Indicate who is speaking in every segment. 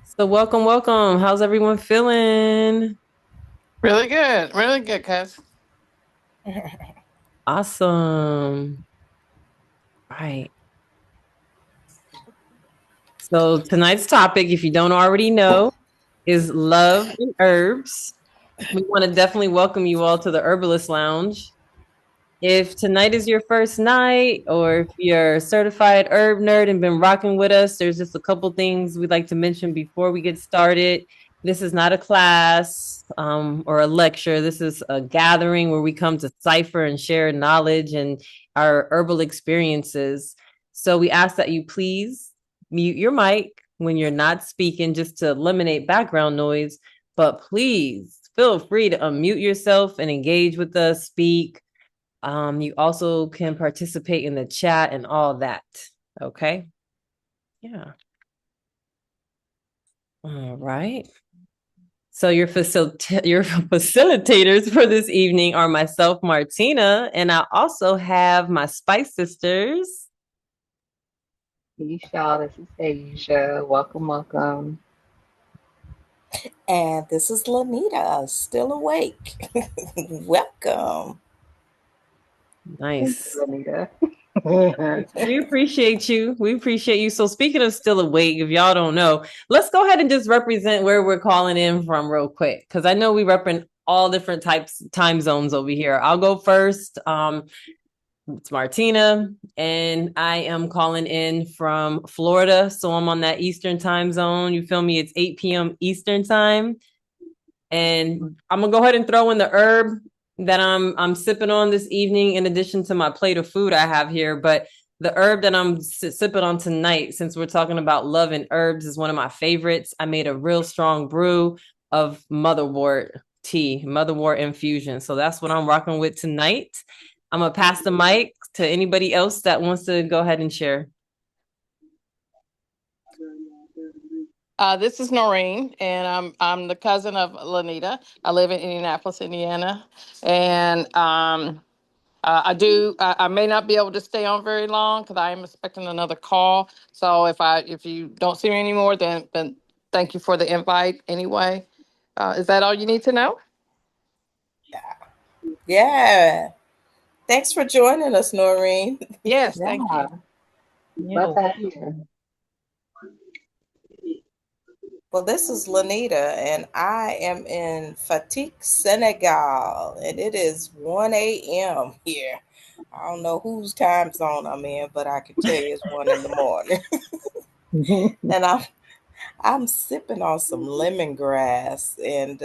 Speaker 1: So welcome, welcome. How's everyone feeling?
Speaker 2: Really good, cuz.
Speaker 1: Awesome. Right. So tonight's topic, if you don't already know, is love and herbs. We want to definitely welcome you all to the Herbalist Lounge. If tonight is your first night, or if you're a certified herb nerd and been rocking with us, there's just a couple things we'd like to mention before we get started. This is not a class or a lecture. This is a gathering where we come to cipher and share knowledge and our herbal experiences. So we ask that you please mute your mic when you're not speaking, just to eliminate background noise. But please feel free to unmute yourself and engage with us, speak. You also can participate in the chat and all that. Okay. Yeah. All right. So your your facilitators for this evening are myself, Martina, and I also have my Spice Sisters.
Speaker 3: Peace, y'all. This is Asia. Welcome, welcome.
Speaker 4: And this is Lanita, still awake. Welcome.
Speaker 3: Thank
Speaker 1: Nice.
Speaker 3: you, Anita.
Speaker 1: We appreciate you. We appreciate you. So speaking of still awake, if y'all don't know, let's go ahead and just represent where we're calling in from real quick. Cause I know we represent all different types time zones over here. I'll go first. It's Martina, and I am calling in from Florida. So I'm on that Eastern time zone. You feel me? It's 8 p.m. Eastern time. And I'm gonna go ahead and throw in the herb that I'm sipping on this evening, in addition to my plate of food I have here. But the herb that I'm sipping on tonight, since we're talking about love and herbs, is one of my favorites. I made a real strong brew of motherwort tea, motherwort infusion. So that's what I'm rocking with tonight. I'm gonna pass the mic to anybody else that wants to go ahead and share.
Speaker 2: This is Noreen, and I'm the cousin of Lanita. I live in Indianapolis, Indiana, and I may not be able to stay on very long because I am expecting another call. So if you don't see me anymore, then thank you for the invite anyway. Is that all you need to know?
Speaker 4: Yeah. Thanks for joining us, Noreen.
Speaker 2: Yes, thank
Speaker 3: Yeah,
Speaker 2: you.
Speaker 3: glad
Speaker 1: Yeah.
Speaker 3: to have you here.
Speaker 4: Well, this is Lanita, and I am in Fatigue, Senegal, and it is 1 a.m. here. I don't know whose time zone I'm in, but I can tell you it's 1 in the morning. And I'm sipping on some lemongrass, and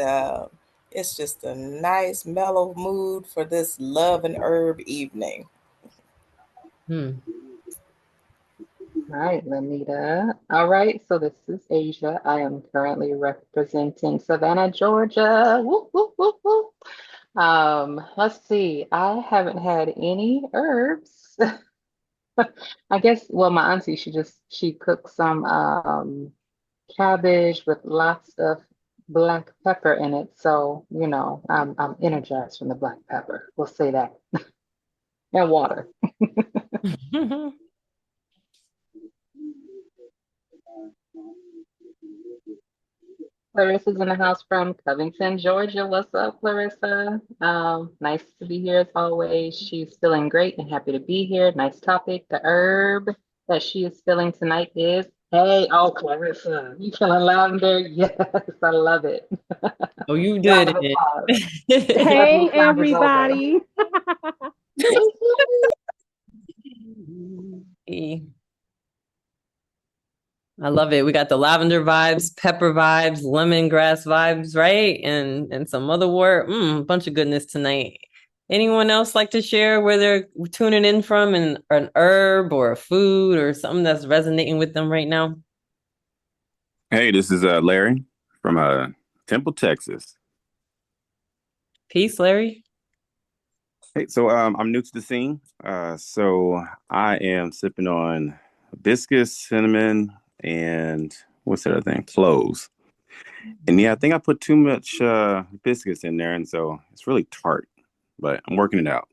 Speaker 4: it's just a nice mellow mood for this love and herb evening.
Speaker 1: Hmm.
Speaker 3: All right, Lanita. All right, so this is Asia. I am currently representing Savannah, Georgia. Whoop, whoop, whoop, whoop. Let's see. I haven't had any herbs. I guess, well, my auntie, she cooked some cabbage with lots of black pepper in it. So, I'm energized from the black pepper. We'll say that. And water. Clarissa's in the house from Covington, Georgia. What's up, Clarissa? Nice to be here as always. She's feeling great and happy to be here. Nice topic. The herb that she is feeling tonight is, hey, oh, Clarissa, you feeling lavender? Yes, I love it.
Speaker 1: Oh, you
Speaker 3: Round
Speaker 1: did
Speaker 3: of applause.
Speaker 1: it.
Speaker 3: Glad
Speaker 5: Hey
Speaker 3: these lounge is over.
Speaker 5: everybody.
Speaker 1: I love it. We got the lavender vibes, pepper vibes, lemongrass vibes, right? And some other word. Bunch of goodness tonight. Anyone else like to share where they're tuning in from, and an herb or a food or something that's resonating with them right now?
Speaker 6: Hey, this is Larry from Temple, Texas.
Speaker 1: Peace, Larry.
Speaker 6: Hey, so I'm new to the scene, so I am sipping on hibiscus, cinnamon, and what's the other thing? Cloves. And yeah, I think I put too much hibiscus in there, and so it's really tart. But I'm working it out.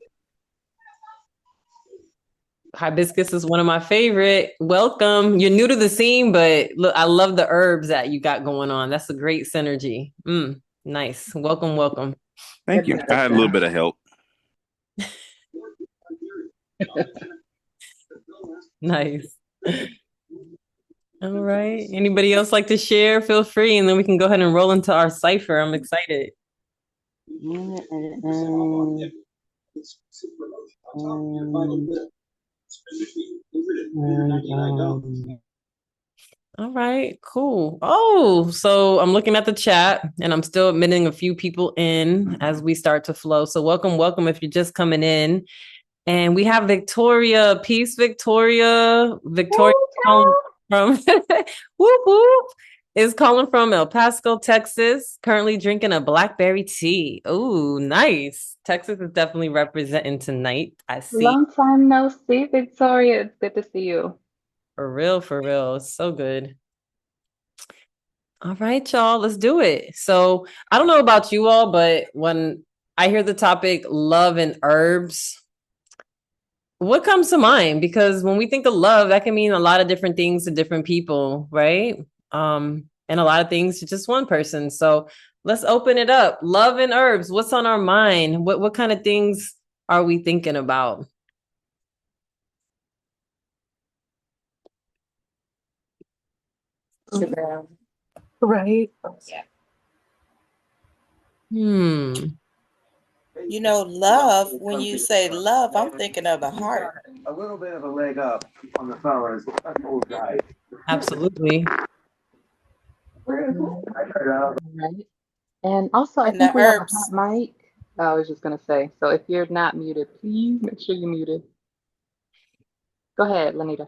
Speaker 1: Hibiscus is one of my favorite. Welcome. You're new to the scene, but look, I love the herbs that you got going on. That's a great synergy. Nice. Welcome, welcome.
Speaker 6: Thank you. I had a little bit of help.
Speaker 1: Nice. All right. Anybody else like to share? Feel free, and then we can go ahead and roll into our cipher. I'm excited. All right, cool. Oh, so I'm looking at the chat and I'm still admitting a few people in as we start to flow. So welcome, welcome if you're just coming in. And we have Victoria. Peace, Victoria. Victoria calling from whoop whoop is calling from El Paso, Texas. Currently drinking a blackberry tea. Oh, nice. Texas is definitely representing tonight. I see.
Speaker 3: Long time no see, Victoria. It's good to see you.
Speaker 1: For real, for real. It's so good. All right, y'all, let's do it. So I don't know about you all, but when I hear the topic love and herbs, what comes to mind? Because when we think of love, that can mean a lot of different things to different people, right? And a lot of things to just one person. So let's open it up. Love and herbs. What's on our mind? What kind of things are we thinking about?
Speaker 2: Right.
Speaker 4: Yeah.
Speaker 1: Hmm.
Speaker 4: You know, love, when you say love, I'm thinking of the heart.
Speaker 5: A little bit of a leg up on the fellas.
Speaker 1: Absolutely.
Speaker 3: Right. And also, I
Speaker 4: And
Speaker 3: think
Speaker 4: the
Speaker 3: we have a hot
Speaker 4: herbs.
Speaker 3: mic. I was just going to say, so if you're not muted, please make sure you're muted. Go ahead, Lanita.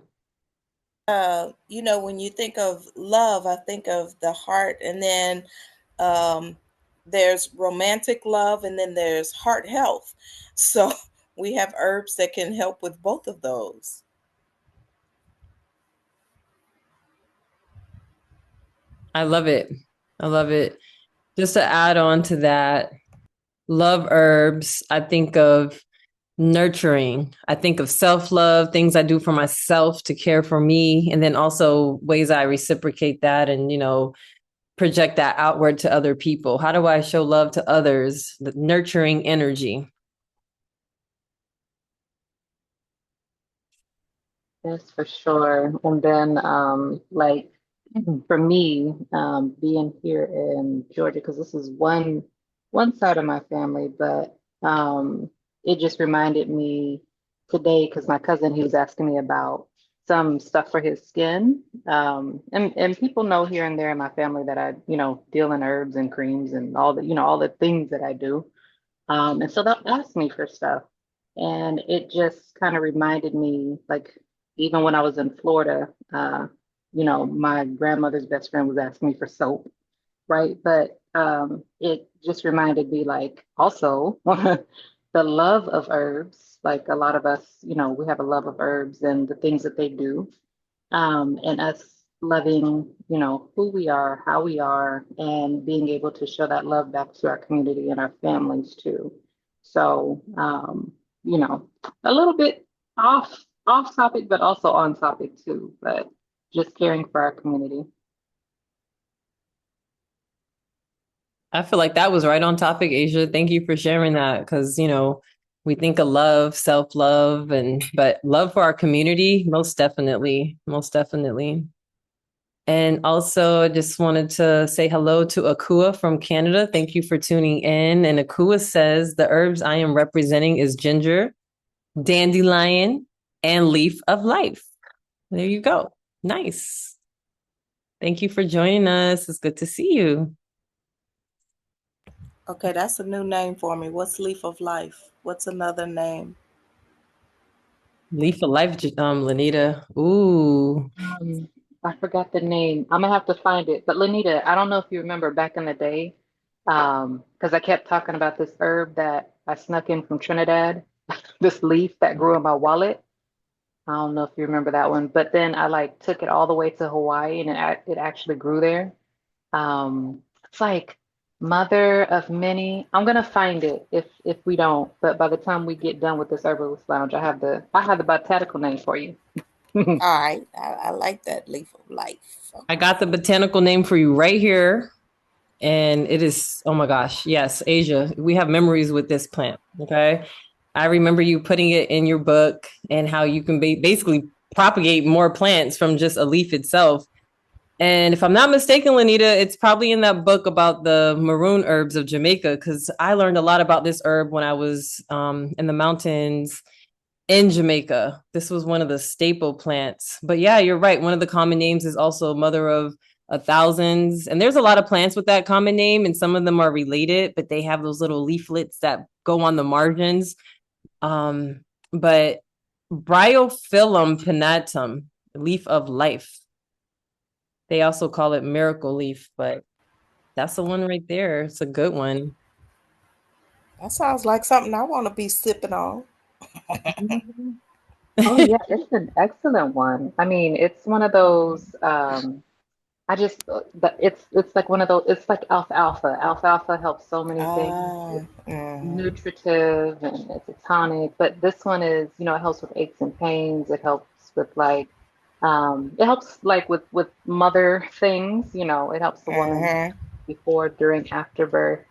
Speaker 4: You know, when you think of love, I think of the heart, and then there's romantic love, and then there's heart health. So we have herbs that can help with both of those.
Speaker 1: I love it. I love it. Just to add on to that, love herbs, I think of nurturing. I think of self-love, things I do for myself to care for me, and then also ways I reciprocate that and, project that outward to other people. How do I show love to others? The nurturing energy.
Speaker 3: Yes, for sure. And then, like, for me, being here in Georgia, because this is one side of my family, but it just reminded me today because my cousin he was asking me about some stuff for his skin, and people know here and there in my family that I deal in herbs and creams and all the all the things that I do. And so they'll ask me for stuff. And it just kind of reminded me, like, even when I was in Florida, my grandmother's best friend was asking me for soap, right? But it just reminded me, like, also the love of herbs. Like, a lot of us, we have a love of herbs and the things that they do, and us loving, who we are, how we are, and being able to show that love back to our community and our families too. So, a little bit off topic, but also on topic too. But just caring for our community.
Speaker 1: I feel like that was right on topic, Asia. Thank you for sharing that because, we think of love, self-love, but love for our community, most definitely, most definitely. And also, I just wanted to say hello to Akua from Canada. Thank you for tuning in. And Akua says the herbs I am representing is ginger, dandelion, and leaf of life. There you go. Nice. Thank you for joining us. It's good to see you.
Speaker 4: Okay, that's a new name for me. What's leaf of life? What's another name?
Speaker 1: Leaf of life, Lanita. Ooh.
Speaker 3: I forgot the name. I'm gonna have to find it. But Lanita, I don't know if you remember back in the day, because I kept talking about this herb that I snuck in from Trinidad, this leaf that grew in my wallet. I don't know if you remember that one, but then I like took it all the way to Hawaii and it actually grew there. It's like Mother of many. I'm gonna find it if we don't. But by the time we get done with this herbalist lounge, I have the botanical name for you.
Speaker 4: All right. I like that leaf of life.
Speaker 1: I got the botanical name for you right here. And it is, oh my gosh, yes, Asia. We have memories with this plant. Okay. I remember you putting it in your book and how you can basically propagate more plants from just a leaf itself. And if I'm not mistaken, Lanita, it's probably in that book about the maroon herbs of Jamaica, because I learned a lot about this herb when I was in the mountains in Jamaica. This was one of the staple plants. But yeah, you're right. One of the common names is also mother of thousands. And there's a lot of plants with that common name, and some of them are related, but they have those little leaflets that go on the margins. But Bryophyllum pinnatum, leaf of life. They also call it miracle leaf, but that's the one right there. It's a good one.
Speaker 4: That sounds like something I want to be sipping on.
Speaker 3: Oh yeah, it's an excellent one. I mean, it's one of those. It's like one of those. It's like alfalfa. Alfalfa helps so many things.
Speaker 4: Ah,
Speaker 3: It's
Speaker 4: mhm,
Speaker 3: nutritive and it's a tonic. But this one is, it helps with aches and pains. It helps with it helps like with mother things. It helps the woman
Speaker 4: mhm,
Speaker 3: before, during, after birth.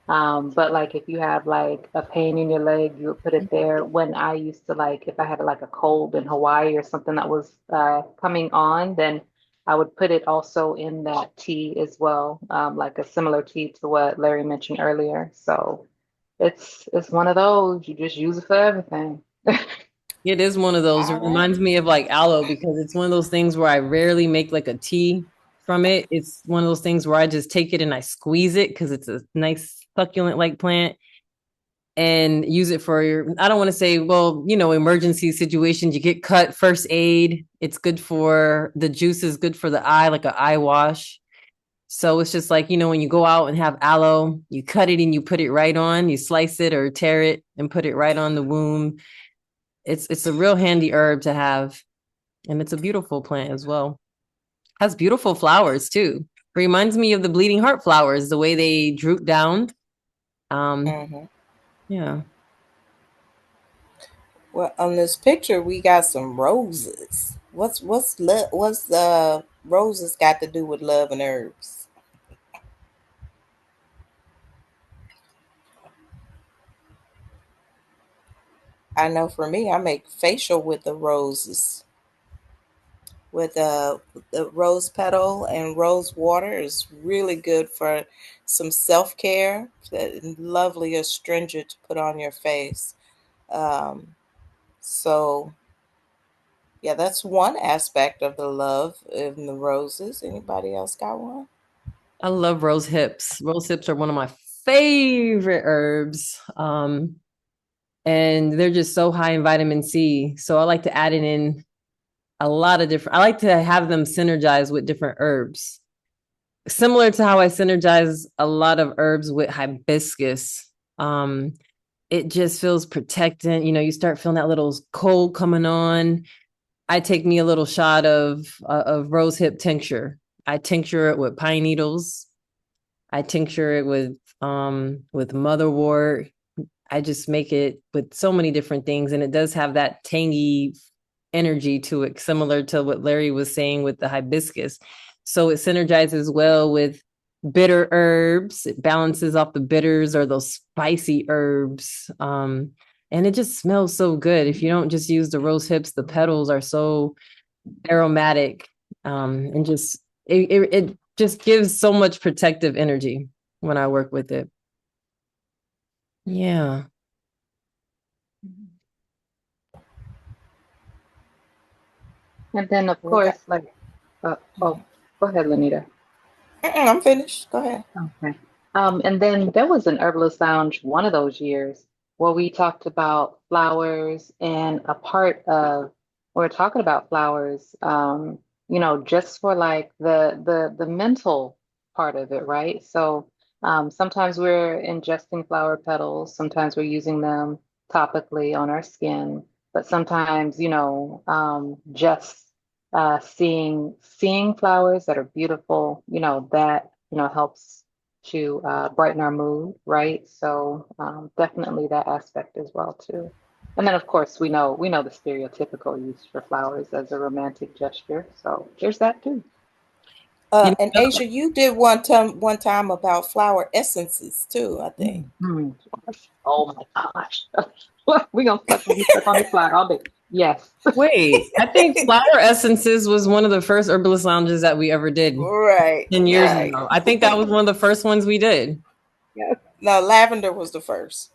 Speaker 3: But like if you have like a pain in your leg, you would put it there. When I used to like, if I had like a cold in Hawaii or something that was coming on, then I would put it also in that tea as well, like a similar tea to what Larry mentioned earlier. So it's one of those, you just use it for everything.
Speaker 1: It is one of those.
Speaker 4: all
Speaker 1: It
Speaker 4: right.
Speaker 1: reminds me of like aloe because it's one of those things where I rarely make like a tea from it. It's one of those things where I just take it and I squeeze it because it's a nice succulent like plant and use it for your, I don't want to say, well, emergency situations. You get cut, first aid. It's good for the juice is good for the eye, like an eye wash. So it's just like, when you go out and have aloe, you cut it and you put it right on, you slice it or tear it and put it right on the wound. It's a real handy herb to have, and it's a beautiful plant as well. Has beautiful flowers too. Reminds me of the bleeding heart flowers, the way they droop down. Um,
Speaker 4: Mhm.
Speaker 1: yeah.
Speaker 4: Well, on this picture, we got some roses. What's the roses got to do with love and herbs? I know for me, I make facial with the roses. With the rose petal and rose water is really good for some self care. Lovely astringent to put on your face. Um, so yeah, that's one aspect of the love in the roses. Anybody else got one?
Speaker 1: I love rose hips. Rose hips are one of my favorite herbs. And they're just so high in vitamin C. So I like to add it in a lot of different, I like to have them synergize with different herbs. Similar to how I synergize a lot of herbs with hibiscus. Um, it just feels protectant. You start feeling that little cold coming on. I take me a little shot of rose hip tincture. I tincture it with pine needles. I tincture it with motherwort. I just make it with so many different things, and it does have that tangy energy to it, similar to what Larry was saying with the hibiscus. So it synergizes well with bitter herbs. It balances off the bitters or those spicy herbs. And it just smells so good. If you don't just use the rose hips, the petals are so aromatic. And just it just gives so much protective energy when I work with it. Yeah.
Speaker 3: And then of
Speaker 4: We got.
Speaker 3: course, like oh, go ahead, Lanita.
Speaker 4: I'm finished. Go ahead.
Speaker 3: Okay. And then there was an herbalist lounge one of those years where we talked about flowers, and a part of we're talking about flowers, just for like the mental part of it, right? So sometimes we're ingesting flower petals, sometimes we're using them topically on our skin, but sometimes, just seeing flowers that are beautiful, that helps to brighten our mood, right? So definitely that aspect as well too. And then of course we know the stereotypical use for flowers as a romantic gesture. So there's that too.
Speaker 1: You
Speaker 4: And
Speaker 1: know,
Speaker 4: Asia, you did one time about flower essences too, I think.
Speaker 3: Mhm. Oh my gosh. We're gonna be stuck on this flower all day. Yes.
Speaker 1: wait, I think Flower Essences was one of the first herbalist lounges that we ever did
Speaker 4: Right,
Speaker 1: 10 years
Speaker 4: right.
Speaker 1: ago. I think that was one of the first ones we did.
Speaker 3: Yes.
Speaker 4: No, lavender was the first.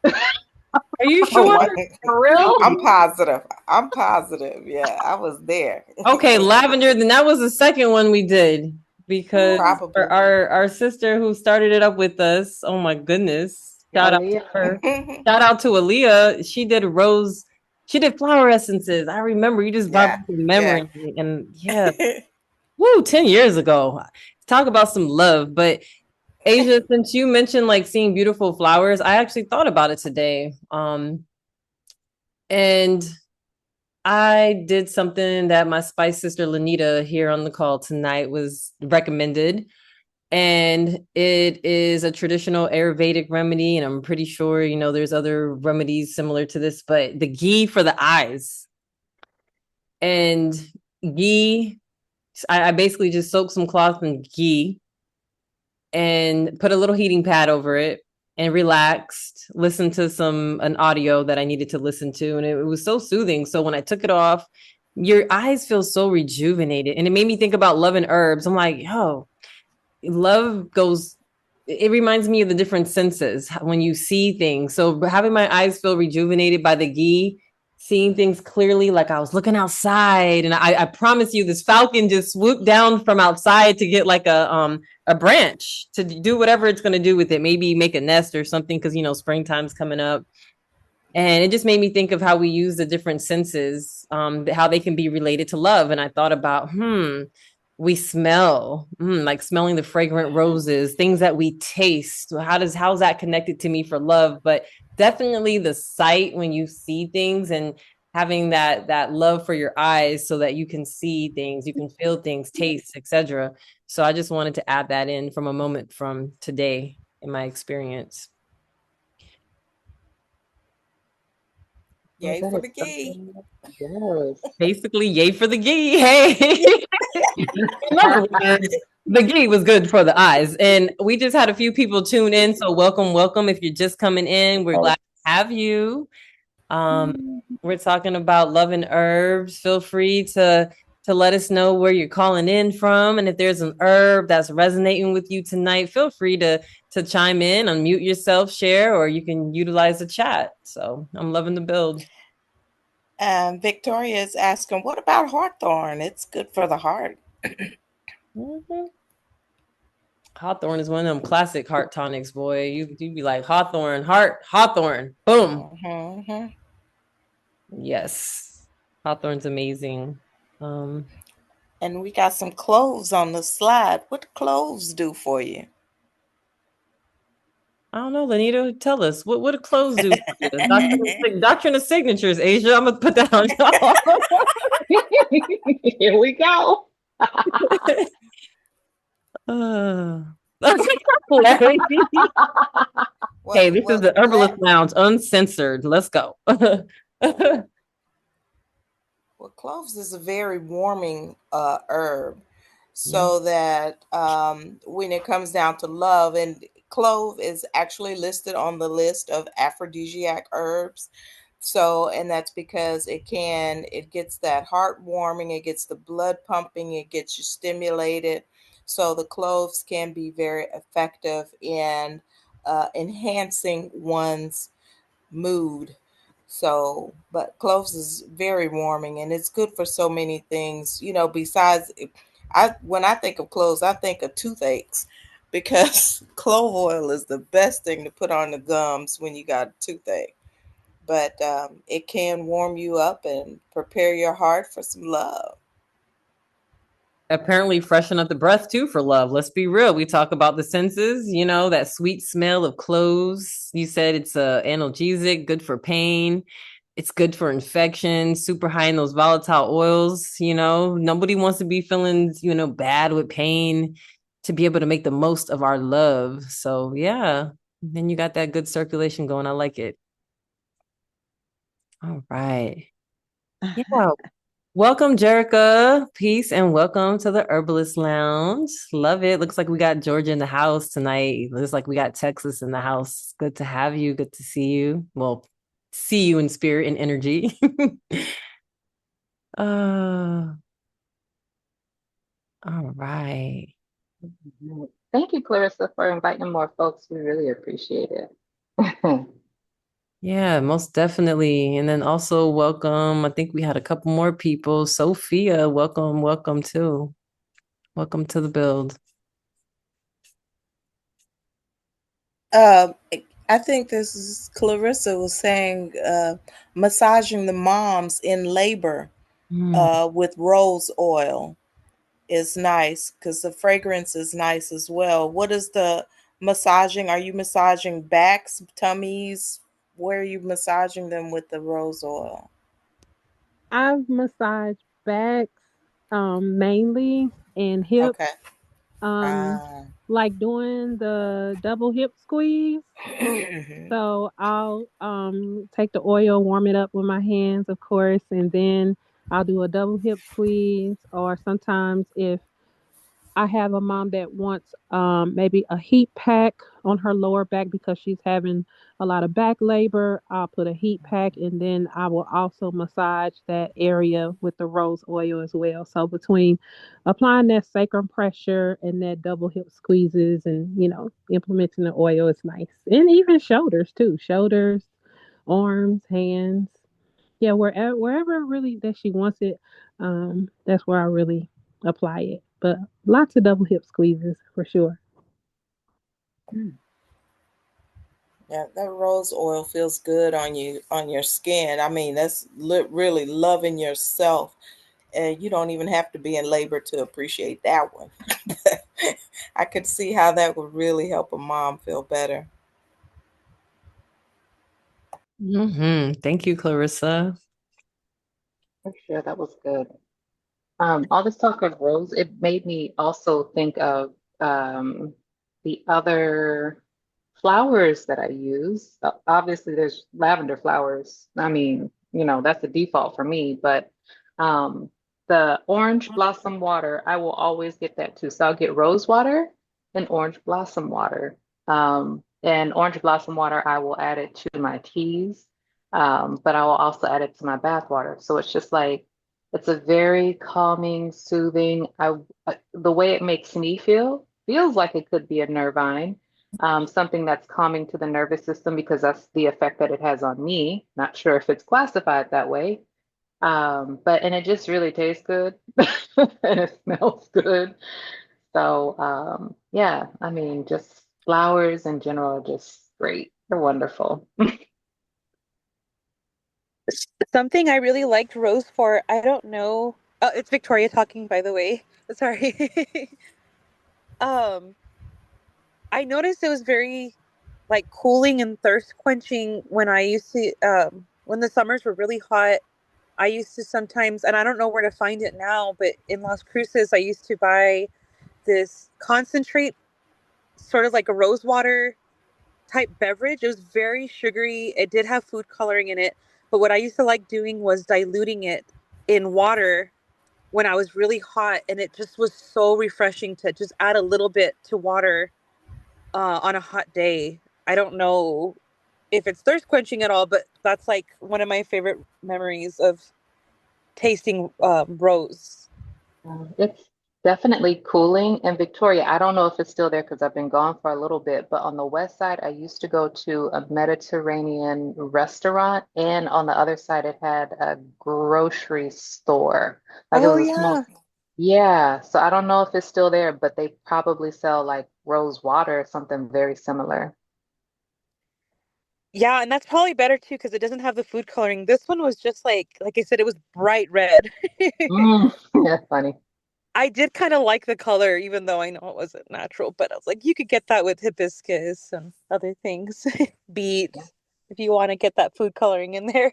Speaker 1: Are you
Speaker 3: Oh,
Speaker 1: sure?
Speaker 3: what? For real?
Speaker 4: I'm positive. I'm positive. Yeah, I was there.
Speaker 1: Okay, lavender. Then that was the second one we did because for
Speaker 4: Probably.
Speaker 1: our sister who started it up with us. Oh my goodness! Shout out to
Speaker 3: Aaliyah.
Speaker 1: her. Shout out to Aaliyah. She did rose. She did flower essences. I remember. You just brought
Speaker 4: Yeah,
Speaker 1: back the
Speaker 4: yeah.
Speaker 1: memory, and yeah, woo, 10 years ago. Talk about some love. But Asia, since you mentioned like seeing beautiful flowers, I actually thought about it today. And I did something that my spice sister Lanita here on the call tonight was recommended. And it is a traditional Ayurvedic remedy. And I'm pretty sure, there's other remedies similar to this, but the ghee for the eyes. And ghee, I basically just soak some cloth in ghee and put a little heating pad over it and relaxed, listened to an audio that I needed to listen to. And it was so soothing. So when I took it off, your eyes feel so rejuvenated. And it made me think about love and herbs. I'm like, yo, love goes, it reminds me of the different senses when you see things. So having my eyes feel rejuvenated by the ghee, seeing things clearly, like I was looking outside, and I promise you, this falcon just swooped down from outside to get like a branch to do whatever it's going to do with it, maybe make a nest or something, because springtime's coming up. And it just made me think of how we use the different senses, how they can be related to love. And I thought about, we smell, like smelling the fragrant roses, things that we taste. How's that connected to me for love? But definitely the sight, when you see things, and having that love for your eyes so that you can see things, you can feel things, taste, etc. So I just wanted to add that in from a moment from today in my experience.
Speaker 3: Oh,
Speaker 4: Yay
Speaker 3: that
Speaker 4: for
Speaker 3: is
Speaker 4: the key.
Speaker 3: something. Yes.
Speaker 1: Basically, yay for the ghee. Hey. In other words, the ghee was good for the eyes. And we just had a few people tune in. So welcome, welcome. If you're just coming in, we're glad to have you. We're talking about love and herbs. Feel free to let us know where you're calling in from. And if there's an herb that's resonating with you tonight, feel free to chime in, unmute yourself, share, or you can utilize the chat. So I'm loving the build.
Speaker 4: Victoria is asking, what about hawthorn? It's good for the heart.
Speaker 1: Mhm. Hawthorn is one of them classic heart tonics, boy. You'd be like Hawthorn, Hawthorn, boom.
Speaker 4: Hmm.
Speaker 1: Yes. Hawthorn's amazing.
Speaker 4: And we got some cloves on the slide. What do cloves do for you?
Speaker 1: I don't know, Lanita, tell us what do clothes do for you? Doctrine of signatures, Asia. I'm gonna put that on y'all.
Speaker 3: Here we go.
Speaker 1: That's hilarious. Hey,
Speaker 4: Well,
Speaker 1: this is
Speaker 4: well,
Speaker 1: the Herbalist Lounge, uncensored. Let's go.
Speaker 4: well, cloves is a very warming herb.
Speaker 1: Yeah.
Speaker 4: So that when it comes down to love, and clove is actually listed on the list of aphrodisiac herbs. So, and that's because it gets that heart warming, it gets the blood pumping, it gets you stimulated. So the cloves can be very effective in enhancing one's mood. So, but cloves is very warming, and it's good for so many things. Besides, I when I think of cloves, I think of toothaches because clove oil is the best thing to put on the gums when you got a toothache. But it can warm you up and prepare your heart for some love.
Speaker 1: Apparently freshen up the breath too for love. Let's be real. We talk about the senses, that sweet smell of cloves. You said it's analgesic, good for pain. It's good for infection, super high in those volatile oils. Nobody wants to be feeling, bad with pain. to be able to make the most of our love. So yeah, then you got that good circulation going. I like it. All right. Yeah. Welcome, Jerica. Peace and welcome to the Herbalist Lounge. Love it. Looks like we got Georgia in the house tonight. Looks like we got Texas in the house. Good to have you. Good to see you. Well, see you in spirit and energy. uh, all right.
Speaker 3: Thank you, Clarissa, for inviting more folks. We really appreciate it.
Speaker 1: Yeah, most definitely. And then also welcome. I think we had a couple more people. Sophia, welcome too. Welcome to the build.
Speaker 4: Uh, I think this is Clarissa was saying massaging the moms in labor with rose oil is nice because the fragrance is nice as well. What is the massaging? Are you massaging backs, tummies? Where are you massaging them with the rose oil?
Speaker 7: I've massaged backs, mainly, and hips,
Speaker 4: Okay.
Speaker 7: um,
Speaker 4: Ah.
Speaker 7: like doing the double hip squeeze.
Speaker 4: Mhm.
Speaker 7: So I'll take the oil, warm it up with my hands, of course, and then I'll do a double hip squeeze. Or sometimes if I have a mom that wants maybe a heat pack on her lower back because she's having a lot of back labor. I'll put a heat pack and then I will also massage that area with the rose oil as well. So between applying that sacrum pressure and that double hip squeezes and, implementing the oil is nice. And even shoulders too. Shoulders, arms, hands. Yeah, wherever really that she wants it, that's where I really apply it. But lots of double hip squeezes for sure.
Speaker 4: Yeah, that rose oil feels good on you, on your skin. I mean, that's really loving yourself. And you don't even have to be in labor to appreciate that one. I could see how that would really help a mom feel better.
Speaker 1: Thank you, Clarissa.
Speaker 3: For sure, that was good. All this talk of rose, it made me also think of the other flowers that I use. Obviously, there's lavender flowers. I mean, that's the default for me, but um, the orange blossom water, I will always get that too. So I'll get rose water and orange blossom water. And orange blossom water, I will add it to my teas, but I will also add it to my bath water. So it's just like, it's a very calming, soothing. The way it makes me feel feels like it could be a nervine, something that's calming to the nervous system because that's the effect that it has on me. Not sure if it's classified that way, but and it just really tastes good and it smells good. So yeah, I mean, just flowers in general are just great. They're wonderful.
Speaker 8: Something I really liked Rose for, I don't know. Oh, it's Victoria talking, by the way. Sorry. um, I noticed it was very like cooling and thirst quenching when I used to when the summers were really hot. I used to sometimes, and I don't know where to find it now, but in Las Cruces, I used to buy this concentrate, sort of like a rose water type beverage. It was very sugary. It did have food coloring in it, but what I used to like doing was diluting it in water when I was really hot, and it just was so refreshing to just add a little bit to water on a hot day. I don't know if it's thirst quenching at all, but that's like one of my favorite memories of tasting rose.
Speaker 3: It's definitely cooling. And Victoria, I don't know if it's still there because I've been gone for a little bit, but on the west side, I used to go to a Mediterranean restaurant, and on the other side, it had a grocery store. Like it
Speaker 8: Oh
Speaker 3: was a
Speaker 8: yeah.
Speaker 3: small, yeah. So I don't know if it's still there, but they probably sell like rose water or something very similar.
Speaker 8: Yeah, and that's probably better too because it doesn't have the food coloring. This one was just like I said, it was bright red.
Speaker 3: Mm, that's funny.
Speaker 8: I did kind of like the color, even though I know it wasn't natural, but I was like, you could get that with hibiscus and other things. Beets, if you want to get that food coloring in there.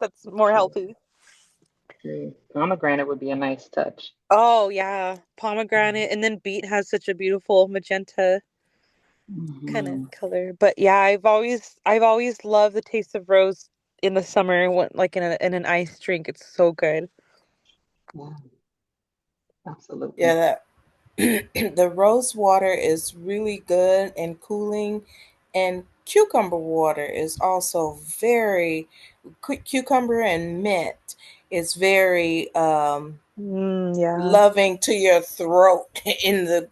Speaker 8: That's more healthy.
Speaker 3: Pomegranate would be a nice touch.
Speaker 8: Oh yeah, pomegranate, and then beet has such a beautiful magenta kind of
Speaker 3: Mhm.
Speaker 8: color. But yeah, I've always loved the taste of rose in the summer, like in an iced drink. It's so good.
Speaker 3: Yeah, absolutely.
Speaker 4: Yeah, that the rose water is really good and cooling, and cucumber water is also very cucumber and mint is very
Speaker 8: Yeah.
Speaker 4: loving to your throat in the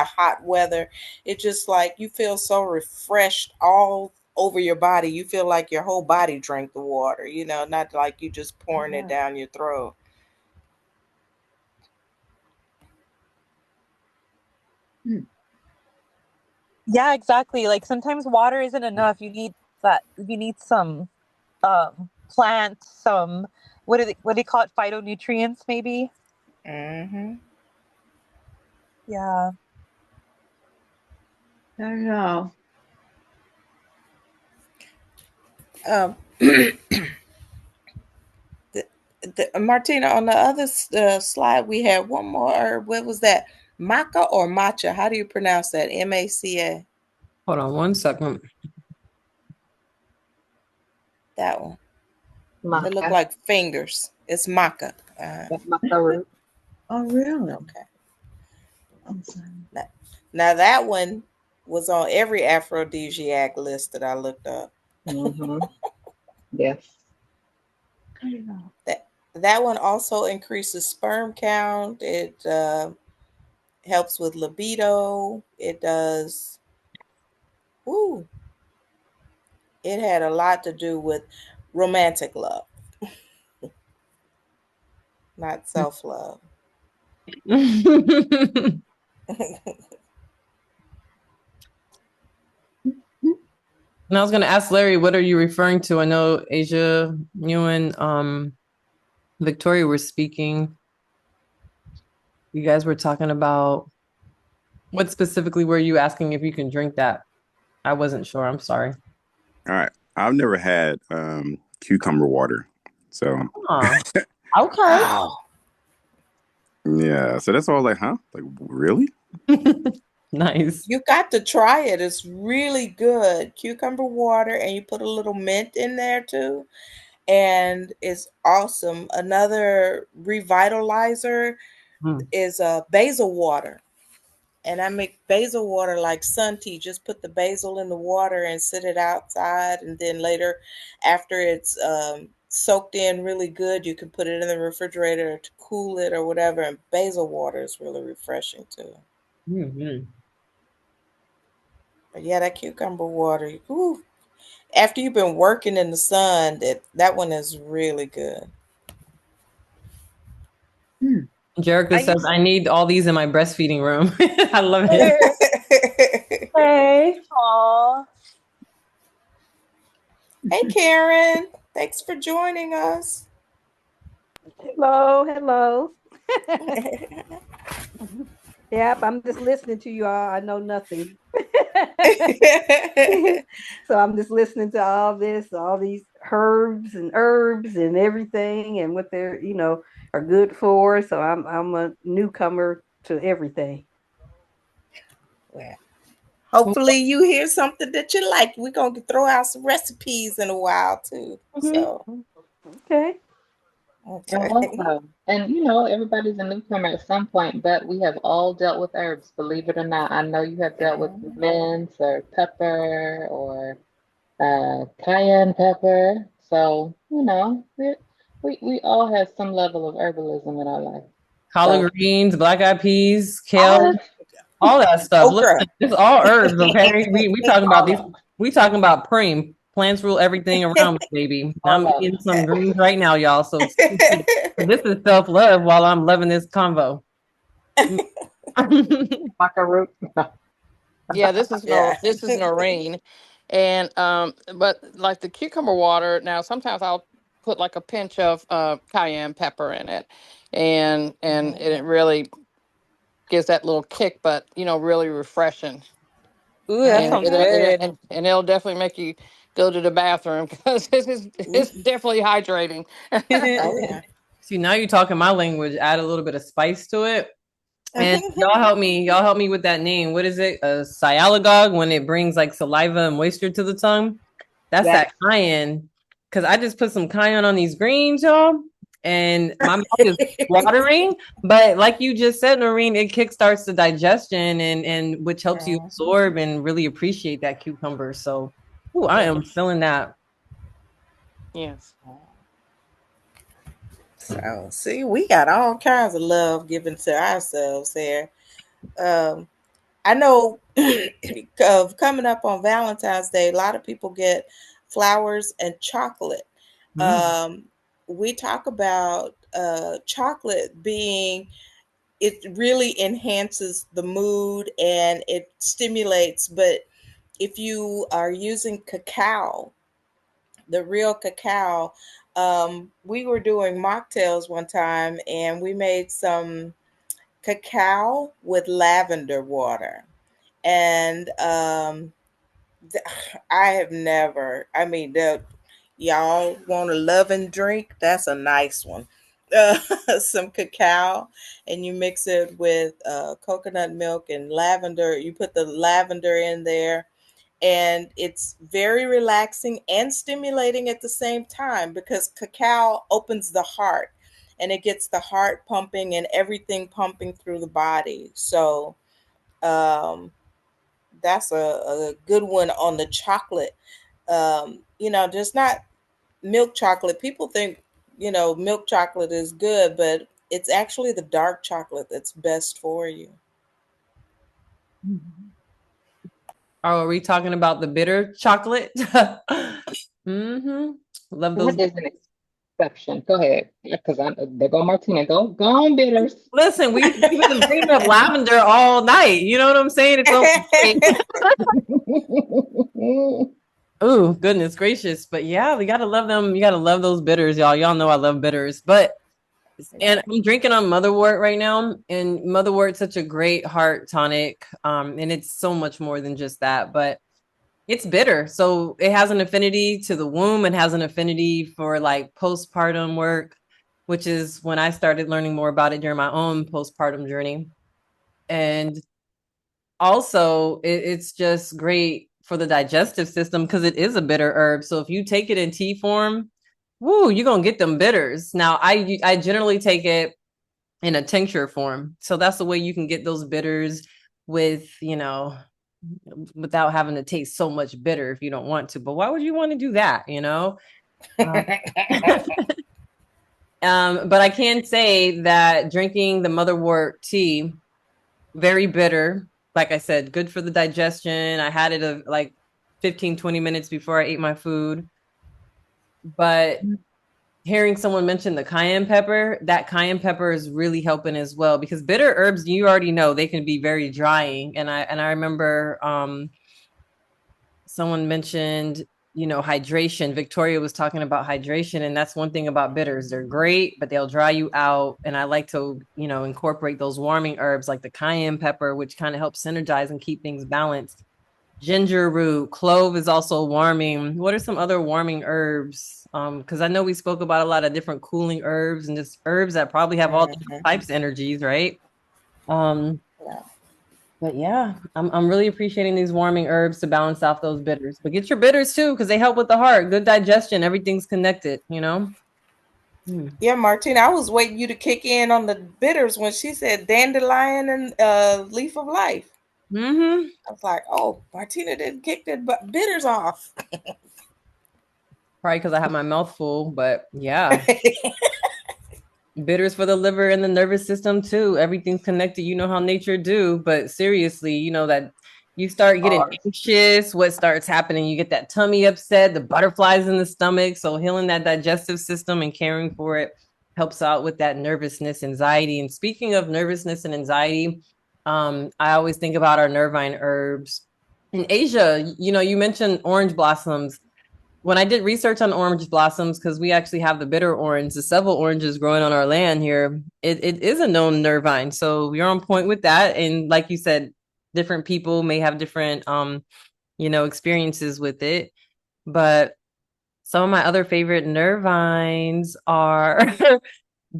Speaker 4: hot weather. It just like you feel so refreshed all over your body. You feel like your whole body drank the water, not like you just pouring it
Speaker 3: Yeah.
Speaker 4: down your throat.
Speaker 3: Hmm.
Speaker 8: Yeah, exactly. Like sometimes water isn't enough. You need some plants, some what do you call it? Phytonutrients maybe?
Speaker 4: Hmm.
Speaker 8: Yeah.
Speaker 9: I don't know.
Speaker 4: Um, Martina, on the other slide, we had one more herb. What was that? Maca or matcha? How do you pronounce that? Maca.
Speaker 1: Hold on one second.
Speaker 4: That one. They look
Speaker 3: Maca,
Speaker 4: like fingers. It's maca.
Speaker 3: that maca root.
Speaker 9: Oh, really?
Speaker 4: Okay.
Speaker 9: I'm sorry.
Speaker 4: Now, now that one was on every aphrodisiac list that I looked up.
Speaker 3: Mm-hmm. Yes.
Speaker 9: I don't know.
Speaker 4: That one also increases sperm count. It helps with libido. It does. Ooh, it had a lot to do with romantic love, not self love.
Speaker 1: And I was gonna ask Larry, what are you referring to? I know Asia, you and Victoria were speaking. You guys were talking about what specifically were you asking if you can drink that? I wasn't sure. I'm sorry.
Speaker 6: All right. I've never had cucumber water. So
Speaker 1: Huh. Okay.
Speaker 4: Oh,
Speaker 6: yeah. So that's all like, huh? Like really?
Speaker 1: Nice.
Speaker 4: you got to try it. It's really good. Cucumber water, and you put a little mint in there too. And it's awesome. Another revitalizer
Speaker 1: Mm.
Speaker 4: is basil water. And I make basil water like sun tea. Just put the basil in the water and sit it outside. And then later, after it's soaked in really good, you can put it in the refrigerator to cool it or whatever. And basil water is really refreshing too.
Speaker 1: Mhm.
Speaker 4: But yeah, that cucumber water, ooh, after you've been working in the sun, that one is really good.
Speaker 9: Hmm.
Speaker 1: Jerica
Speaker 8: I
Speaker 1: says,
Speaker 8: used
Speaker 1: I need all these in my breastfeeding room. I love it. Hey.
Speaker 8: Aw.
Speaker 4: Hey, Karen. Thanks for joining us.
Speaker 10: Hello, hello. Yep, I'm just listening to you all. I know nothing. So I'm just listening to all this, all these herbs and everything and what they're, are good for. So I'm a newcomer to everything.
Speaker 4: Well, hopefully you hear something that you like. We're going to throw out some recipes in a while too. So,
Speaker 10: Okay.
Speaker 3: And
Speaker 4: okay.
Speaker 3: welcome. And everybody's a newcomer at some point, but we have all dealt with herbs, believe it or not. I know you have dealt with mint or pepper or cayenne pepper. So, we all have some level of herbalism in our life.
Speaker 1: Collard
Speaker 3: So,
Speaker 1: greens, black eyed peas,
Speaker 3: all
Speaker 1: kale,
Speaker 3: this,
Speaker 1: all that stuff.
Speaker 4: Okra.
Speaker 1: Listen, it's all herbs, okay? We talking about
Speaker 3: all
Speaker 1: these.
Speaker 3: of them,
Speaker 1: We talking about preem. Plants rule everything around us, baby.
Speaker 3: all
Speaker 1: I'm
Speaker 3: of
Speaker 1: eating some greens right now, y'all. So this is self love while I'm loving this convo.
Speaker 3: maca root.
Speaker 2: Yeah,
Speaker 4: Yeah.
Speaker 2: this is Noreen. And but like the cucumber water, now sometimes I'll put like a pinch of cayenne pepper in it, and it really gives that little kick, but really refreshing.
Speaker 8: Ooh, that
Speaker 2: And
Speaker 8: sounds
Speaker 4: Hmm.
Speaker 8: good.
Speaker 2: and it'll definitely make you go to the bathroom because it's definitely hydrating.
Speaker 4: Oh, yeah.
Speaker 1: See, now you're talking my language. Add a little bit of spice to it. And y'all help me with that name. What is it? A sialagogue, when it brings like saliva and moisture to the tongue. That's
Speaker 3: Yes.
Speaker 1: that cayenne. Cause I just put some cayenne on these greens, y'all, and my mouth is watering. But like you just said, Noreen, it kickstarts the digestion and which helps you absorb and really appreciate that cucumber. So, ooh, I am feeling that.
Speaker 2: Yes.
Speaker 4: So see, we got all kinds of love given to ourselves here. I know of coming up on Valentine's Day, a lot of people get flowers and chocolate. We talk about chocolate being, it really enhances the mood and it stimulates. But if you are using cacao, the real cacao, we were doing mocktails one time and we made some cacao with lavender water. And I have never, I mean, y'all want a loving drink? That's a nice one. Some cacao, and you mix it with coconut milk and lavender. You put the lavender in there, and it's very relaxing and stimulating at the same time because cacao opens the heart and it gets the heart pumping and everything pumping through the body. So, that's a good one on the chocolate. Just not milk chocolate. People think, milk chocolate is good, but it's actually the dark chocolate that's best for you.
Speaker 1: Are we talking about the bitter chocolate? Mm-hmm. Love those.
Speaker 3: That is an exception. Go ahead. Because there go Martina. Go on, bitters.
Speaker 1: Listen, we've been bringing up lavender all night. You know what I'm saying? It's okay. Oh, goodness gracious. But yeah, we gotta love them. You gotta love those bitters, y'all. Y'all know I love bitters. But and I'm drinking on motherwort right now. And motherwort's such a great heart tonic. And it's so much more than just that, but it's bitter. So it has an affinity to the womb. It has an affinity for like postpartum work, which is when I started learning more about it during my own postpartum journey. And also, it's just great for the digestive system because it is a bitter herb. So if you take it in tea form, woo, you're gonna get them bitters. Now, I generally take it in a tincture form, so that's the way you can get those bitters with without having to taste so much bitter if you don't want to. But why would you want to do that? But I can say that drinking the motherwort tea, very bitter. Like I said, good for the digestion. I had it like 15-20 minutes before I ate my food. But hearing someone mention the cayenne pepper, that cayenne pepper is really helping as well, because bitter herbs, you already know, they can be very drying. And I remember someone mentioned, hydration. Victoria was talking about hydration, and that's one thing about bitters. They're great, but they'll dry you out. And I like to, incorporate those warming herbs like the cayenne pepper, which kind of helps synergize and keep things balanced. Ginger root, clove is also warming. What are some other warming herbs? Because I know we spoke about a lot of different cooling herbs and just herbs that probably have all different types of energies, right? But yeah, I'm really appreciating these warming herbs to balance out those bitters. But get your bitters too, because they help with the heart, good digestion, everything's connected,
Speaker 4: Yeah, Martina, I was waiting you to kick in on the bitters when she said dandelion and leaf of life.
Speaker 1: Mm-hmm.
Speaker 4: I was like, oh, Martina didn't kick the bitters off.
Speaker 1: Probably because I have my mouth full, but yeah. Bitters for the liver and the nervous system too. Everything's connected. You know how nature do, but seriously, that you start getting anxious, what starts happening? You get that tummy upset, the butterflies in the stomach. So healing that digestive system and caring for it helps out with that nervousness, anxiety. And speaking of nervousness and anxiety, I always think about our nervine herbs. In Asia, you mentioned orange blossoms. When I did research on orange blossoms, because we actually have the bitter orange, the several oranges growing on our land here, it is a known nervine. So you're on point with that. And like you said, different people may have different experiences with it. But some of my other favorite nervines are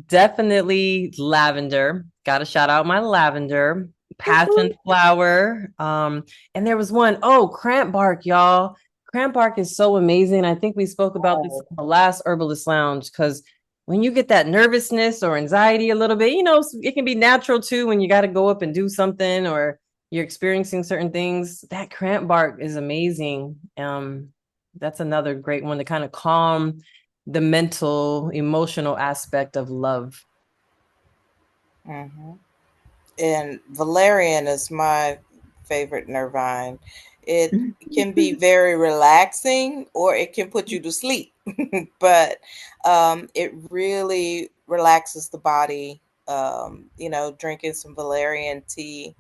Speaker 1: Definitely lavender. Got to shout out my lavender, passion flower. And there was one, oh, cramp bark, y'all. Cramp bark is so amazing. I think we spoke about this in the last Herbalist Lounge because when you get that nervousness or anxiety a little bit, it can be natural too when you got to go up and do something or you're experiencing certain things. That cramp bark is amazing. That's another great one to kind of calm the mental, emotional aspect of love.
Speaker 4: Mm-hmm. And valerian is my favorite nervine. It can be very relaxing or it can put you to sleep, but it really relaxes the body. Drinking some valerian tea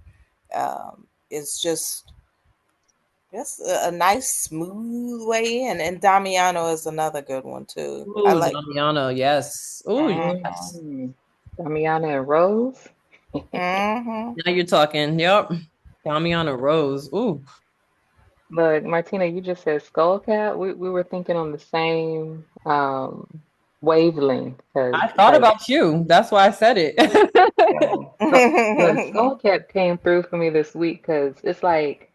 Speaker 4: is just a nice smooth way in. And Damiano is another good one too. I
Speaker 1: Ooh,
Speaker 4: like.
Speaker 1: Damiano, yes. Ooh, yes.
Speaker 3: Damiana and Rose.
Speaker 4: Mm-hmm.
Speaker 1: Now you're talking. Yep. Damiano Rose. Ooh.
Speaker 3: Look, Martina, you just said skullcap. We were thinking on the same wavelength because
Speaker 1: I thought
Speaker 3: like
Speaker 1: about you. That's why I said it.
Speaker 3: the skullcap came through for me this week because it's like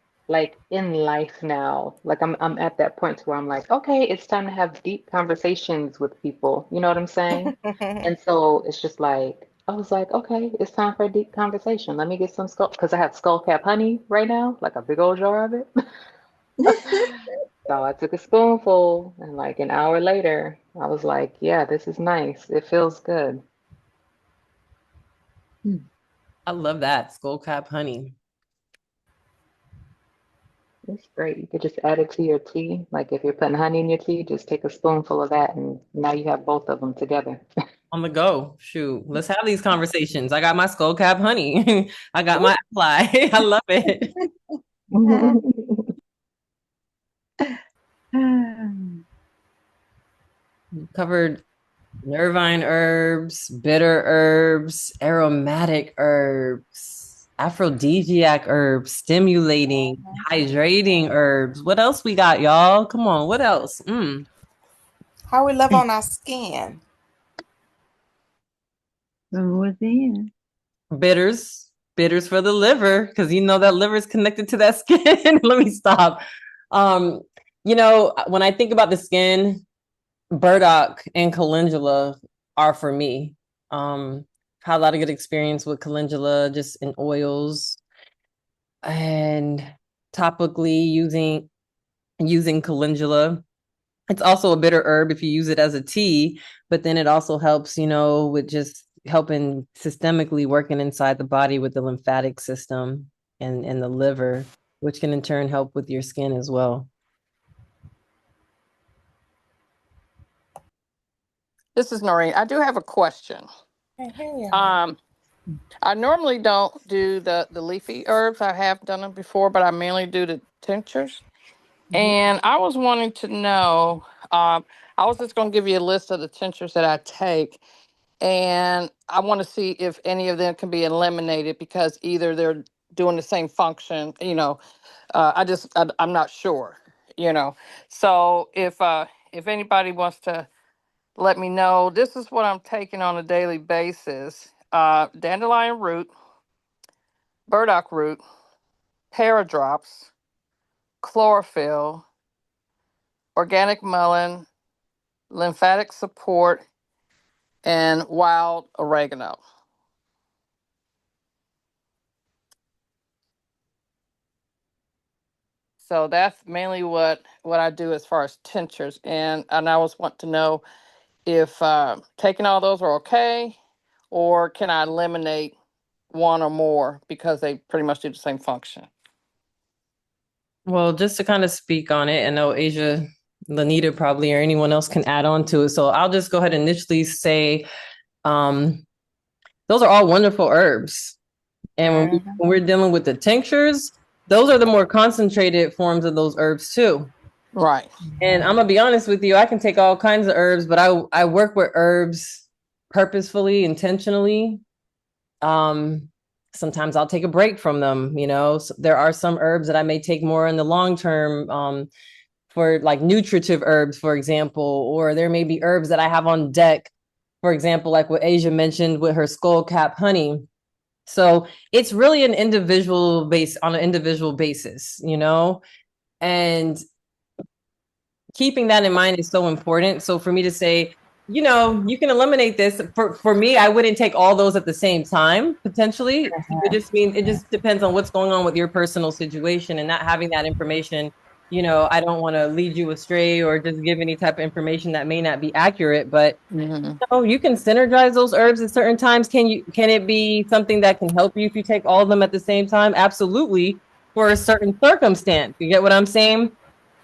Speaker 3: in life now. Like I'm at that point where I'm like, okay, it's time to have deep conversations with people. You know what I'm saying? And so it's just like I was like, okay, it's time for a deep conversation. Let me get some skull because I have skullcap honey right now, like a big old jar of it. So I took a spoonful, and like an hour later, I was like, yeah, this is nice. It feels good.
Speaker 1: I love that. Skullcap honey.
Speaker 3: It's great. You could just add it to your tea. Like if you're putting honey in your tea, just take a spoonful of that, and now you have both of them together.
Speaker 1: On the go. Shoot. Let's have these conversations. I got my skullcap honey. I got my apply. I love it. Covered nervine herbs, bitter herbs, aromatic herbs, aphrodisiac herbs, stimulating, hydrating herbs. What else we got, y'all? Come on, what else?
Speaker 4: How we love on our skin.
Speaker 9: Within.
Speaker 1: Bitters, bitters for the liver, because that liver is connected to that skin. Let me stop. Um, when I think about the skin, burdock and calendula are for me. Had a lot of good experience with calendula just in oils and topically using calendula. It's also a bitter herb if you use it as a tea, but then it also helps, with just helping systemically working inside the body with the lymphatic system and the liver, which can in turn help with your skin as well.
Speaker 2: This is Noreen. I do have a question.
Speaker 4: Hey.
Speaker 2: I normally don't do the leafy herbs. I have done them before, but I mainly do the tinctures. And I was wanting to know, I was just going to give you a list of the tinctures that I take. And I want to see if any of them can be eliminated because either they're doing the same function, I'm not sure, you know. So if anybody wants to let me know, this is what I'm taking on a daily basis. Dandelion root, burdock root, paradrops, chlorophyll, organic mullein, lymphatic support, and wild oregano. So that's mainly what I do as far as tinctures. And I was want to know if taking all those are okay, or can I eliminate one or more because they pretty much do the same function.
Speaker 1: Well, just to kind of speak on it, I know Asia, Lanita probably, or anyone else can add on to it. So I'll just go ahead and initially say, those are all wonderful herbs. And when we're dealing with the tinctures, those are the more concentrated forms of those herbs too.
Speaker 2: Right.
Speaker 1: And I'm gonna be honest with you, I can take all kinds of herbs, but I work with herbs purposefully, intentionally. Sometimes I'll take a break from them, So there are some herbs that I may take more in the long term, for like nutritive herbs, for example, or there may be herbs that I have on deck for example, like what Asia mentioned with her skull cap honey. So it's really an individual base on an individual basis, you know, and keeping that in mind is so important. So for me to say, you know, you can eliminate this for me, I wouldn't take all those at the same time, potentially. It just means it just depends on what's going on with your personal situation and not having that information. You know, I don't want to lead you astray or just give any type of information that may not be accurate, but you can synergize those herbs at certain times. Can it be something that can help you if you take all of them at the same time? Absolutely, for a certain circumstance. You get what I'm saying?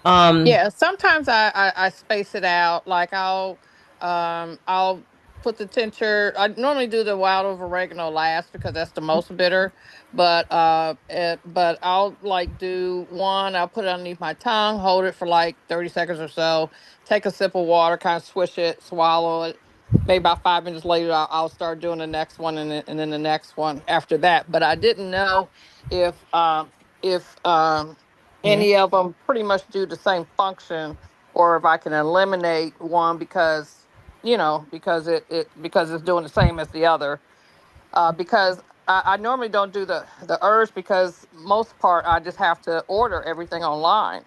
Speaker 2: Yeah, sometimes I space it out. Like I'll put the tincture. I normally do the wild over oregano last because that's the most bitter. But I'll like do one. I'll put it underneath my tongue, hold it for like 30 seconds or so. Take a sip of water, kind of swish it, swallow it. Maybe about 5 minutes later, I'll start doing the next one, and then the next one after that. But I didn't know if any of them pretty much do the same function, or if I can eliminate one because because it's doing the same as the other. Because I normally don't do the herbs because most part I just have to order everything online,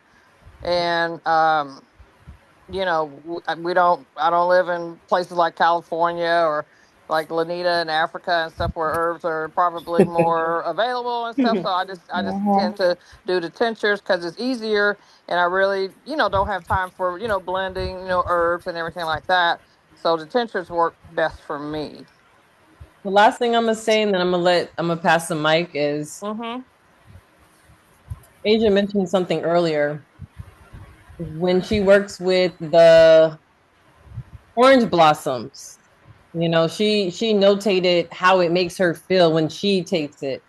Speaker 2: and we don't I don't live in places like California or like Lanita in Africa and stuff where herbs are probably more available and stuff. So I just tend to do the tinctures because it's easier, and I really don't have time for blending herbs and everything like that. So the tinctures work best for me.
Speaker 1: The last thing I'm gonna say, and then I'm gonna pass the mic is
Speaker 2: Mm-hmm.
Speaker 1: Asia mentioned something earlier when she works with the orange blossoms. You know, she notated how it makes her feel when she takes it.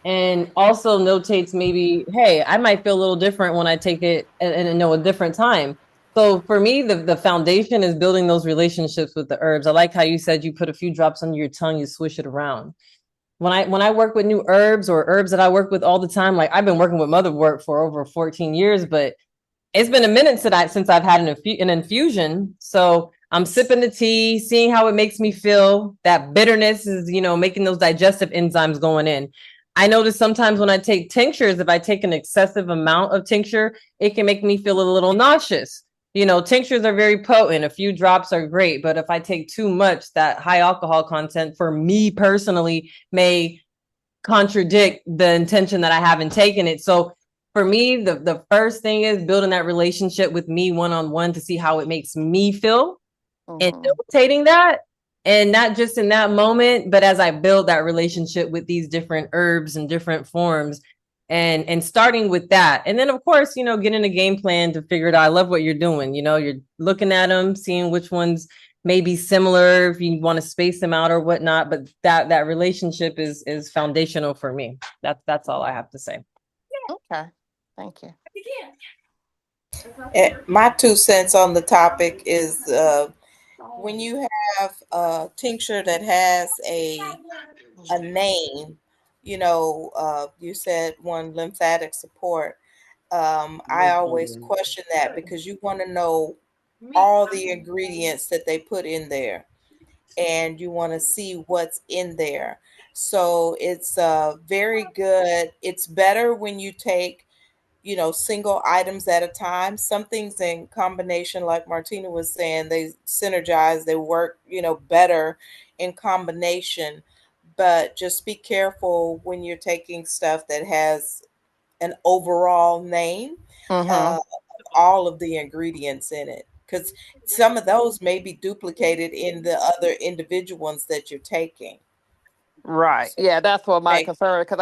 Speaker 1: And also notates maybe, hey, I might feel a little different when I take it and know a different time. So for me, the foundation is building those relationships with the herbs. I like how you said you put a few drops under your tongue, you swish it around. When I work with new herbs or herbs that I work with all the time, like I've been working with motherwort for over 14 years, but it's been a minute since I've had an infusion. So I'm sipping the tea, seeing how it makes me feel. That bitterness is, making those digestive enzymes going in. I notice sometimes when I take tinctures, if I take an excessive amount of tincture, it can make me feel a little nauseous. Tinctures are very potent. A few drops are great, but if I take too much, that high alcohol content for me personally may contradict the intention that I have in taking it. So for me, the first thing is building that relationship with me one-on-one to see how it makes me feel and
Speaker 2: Mm-hmm.
Speaker 1: notating that. And not just in that moment, but as I build that relationship with these different herbs and different forms and starting with that. And then of course, getting a game plan to figure it out. I love what you're doing. You're looking at them, seeing which ones may be similar if you want to space them out or whatnot. But that relationship is foundational for me. That's all I have to say.
Speaker 2: Okay. Thank you.
Speaker 4: My 2 cents on the topic is when you have a tincture that has a name, you said one lymphatic support. I always question that because you want to know all the ingredients that they put in there and you want to see what's in there. So it's very good. It's better when you take single items at a time. Some things in combination, like Martina was saying, they synergize, they work, better in combination. But just be careful when you're taking stuff that has an overall name,
Speaker 2: Mm-hmm.
Speaker 4: all of the ingredients in it. Because some of those may be duplicated in the other individual ones that you're taking.
Speaker 2: Right.
Speaker 4: So
Speaker 2: Yeah, that's what my
Speaker 4: make
Speaker 2: concern because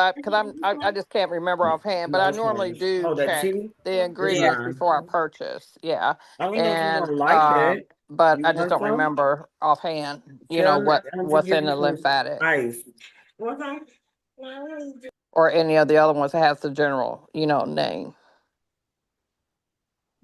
Speaker 2: I just can't remember offhand, but I normally do check the
Speaker 4: yeah.
Speaker 2: ingredients before I purchase. Yeah. And but I just don't remember offhand, what's in the lymphatic or any of the other ones that has the general, name.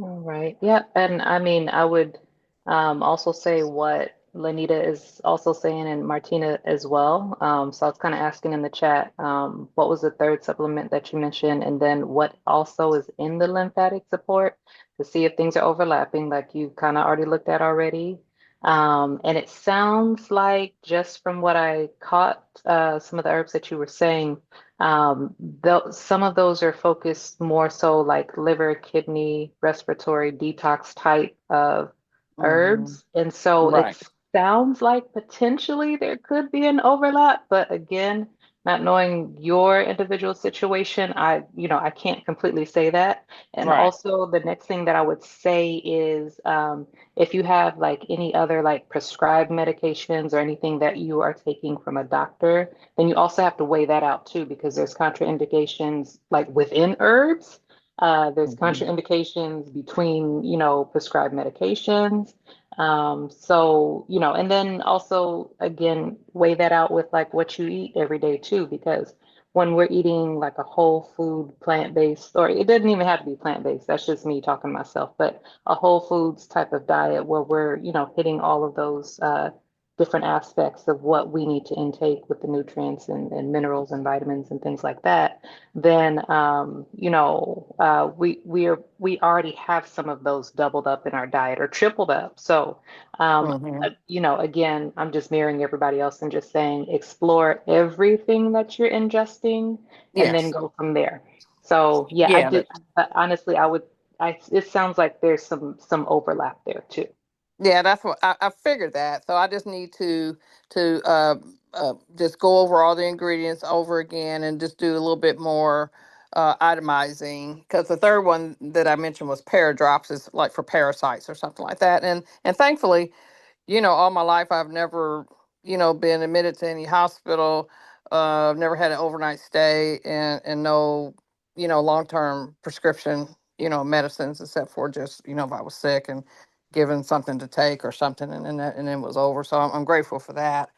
Speaker 3: All right. Yeah. And I mean, I would also say what Lanita is also saying and Martina as well. So I was kind of asking in the chat, what was the third supplement that you mentioned? And then what also is in the lymphatic support to see if things are overlapping, like you kind of already looked at already. And it sounds like, just from what I caught, some of the herbs that you were saying, some of those are focused more so like liver, kidney, respiratory detox type of
Speaker 2: Hmm.
Speaker 3: herbs. And so
Speaker 2: Right.
Speaker 3: it sounds like potentially there could be an overlap, but again, not knowing your individual situation, I can't completely say that. And
Speaker 2: Right.
Speaker 3: also, the next thing that I would say is, if you have like any other like prescribed medications or anything that you are taking from a doctor, then you also have to weigh that out too, because there's contraindications like within herbs. There's
Speaker 2: Hmm.
Speaker 3: contraindications between, prescribed medications. And then also, again, weigh that out with like what you eat every day too, because when we're eating like a whole food plant-based, or it doesn't even have to be plant-based, that's just me talking to myself, but a whole foods type of diet where we're, hitting all of those different aspects of what we need to intake with the nutrients and minerals and vitamins and things like that, then we already have some of those doubled up in our diet or tripled up. So
Speaker 2: Hmm.
Speaker 3: again, I'm just mirroring everybody else and just saying explore everything that you're ingesting and then
Speaker 2: Yes.
Speaker 3: go from there. So yeah, I
Speaker 2: Yeah.
Speaker 3: did honestly, it sounds like there's some overlap there too.
Speaker 2: Yeah, that's what I figured that. So I just need to just go over all the ingredients over again and just do a little bit more itemizing, because the third one that I mentioned was paradrops, is like for parasites or something like that. And thankfully, all my life I've never, been admitted to any hospital. I've never had an overnight stay, and no, long term prescription, medicines, except for just, if I was sick and given something to take or something, and then it was over. So I'm grateful for that.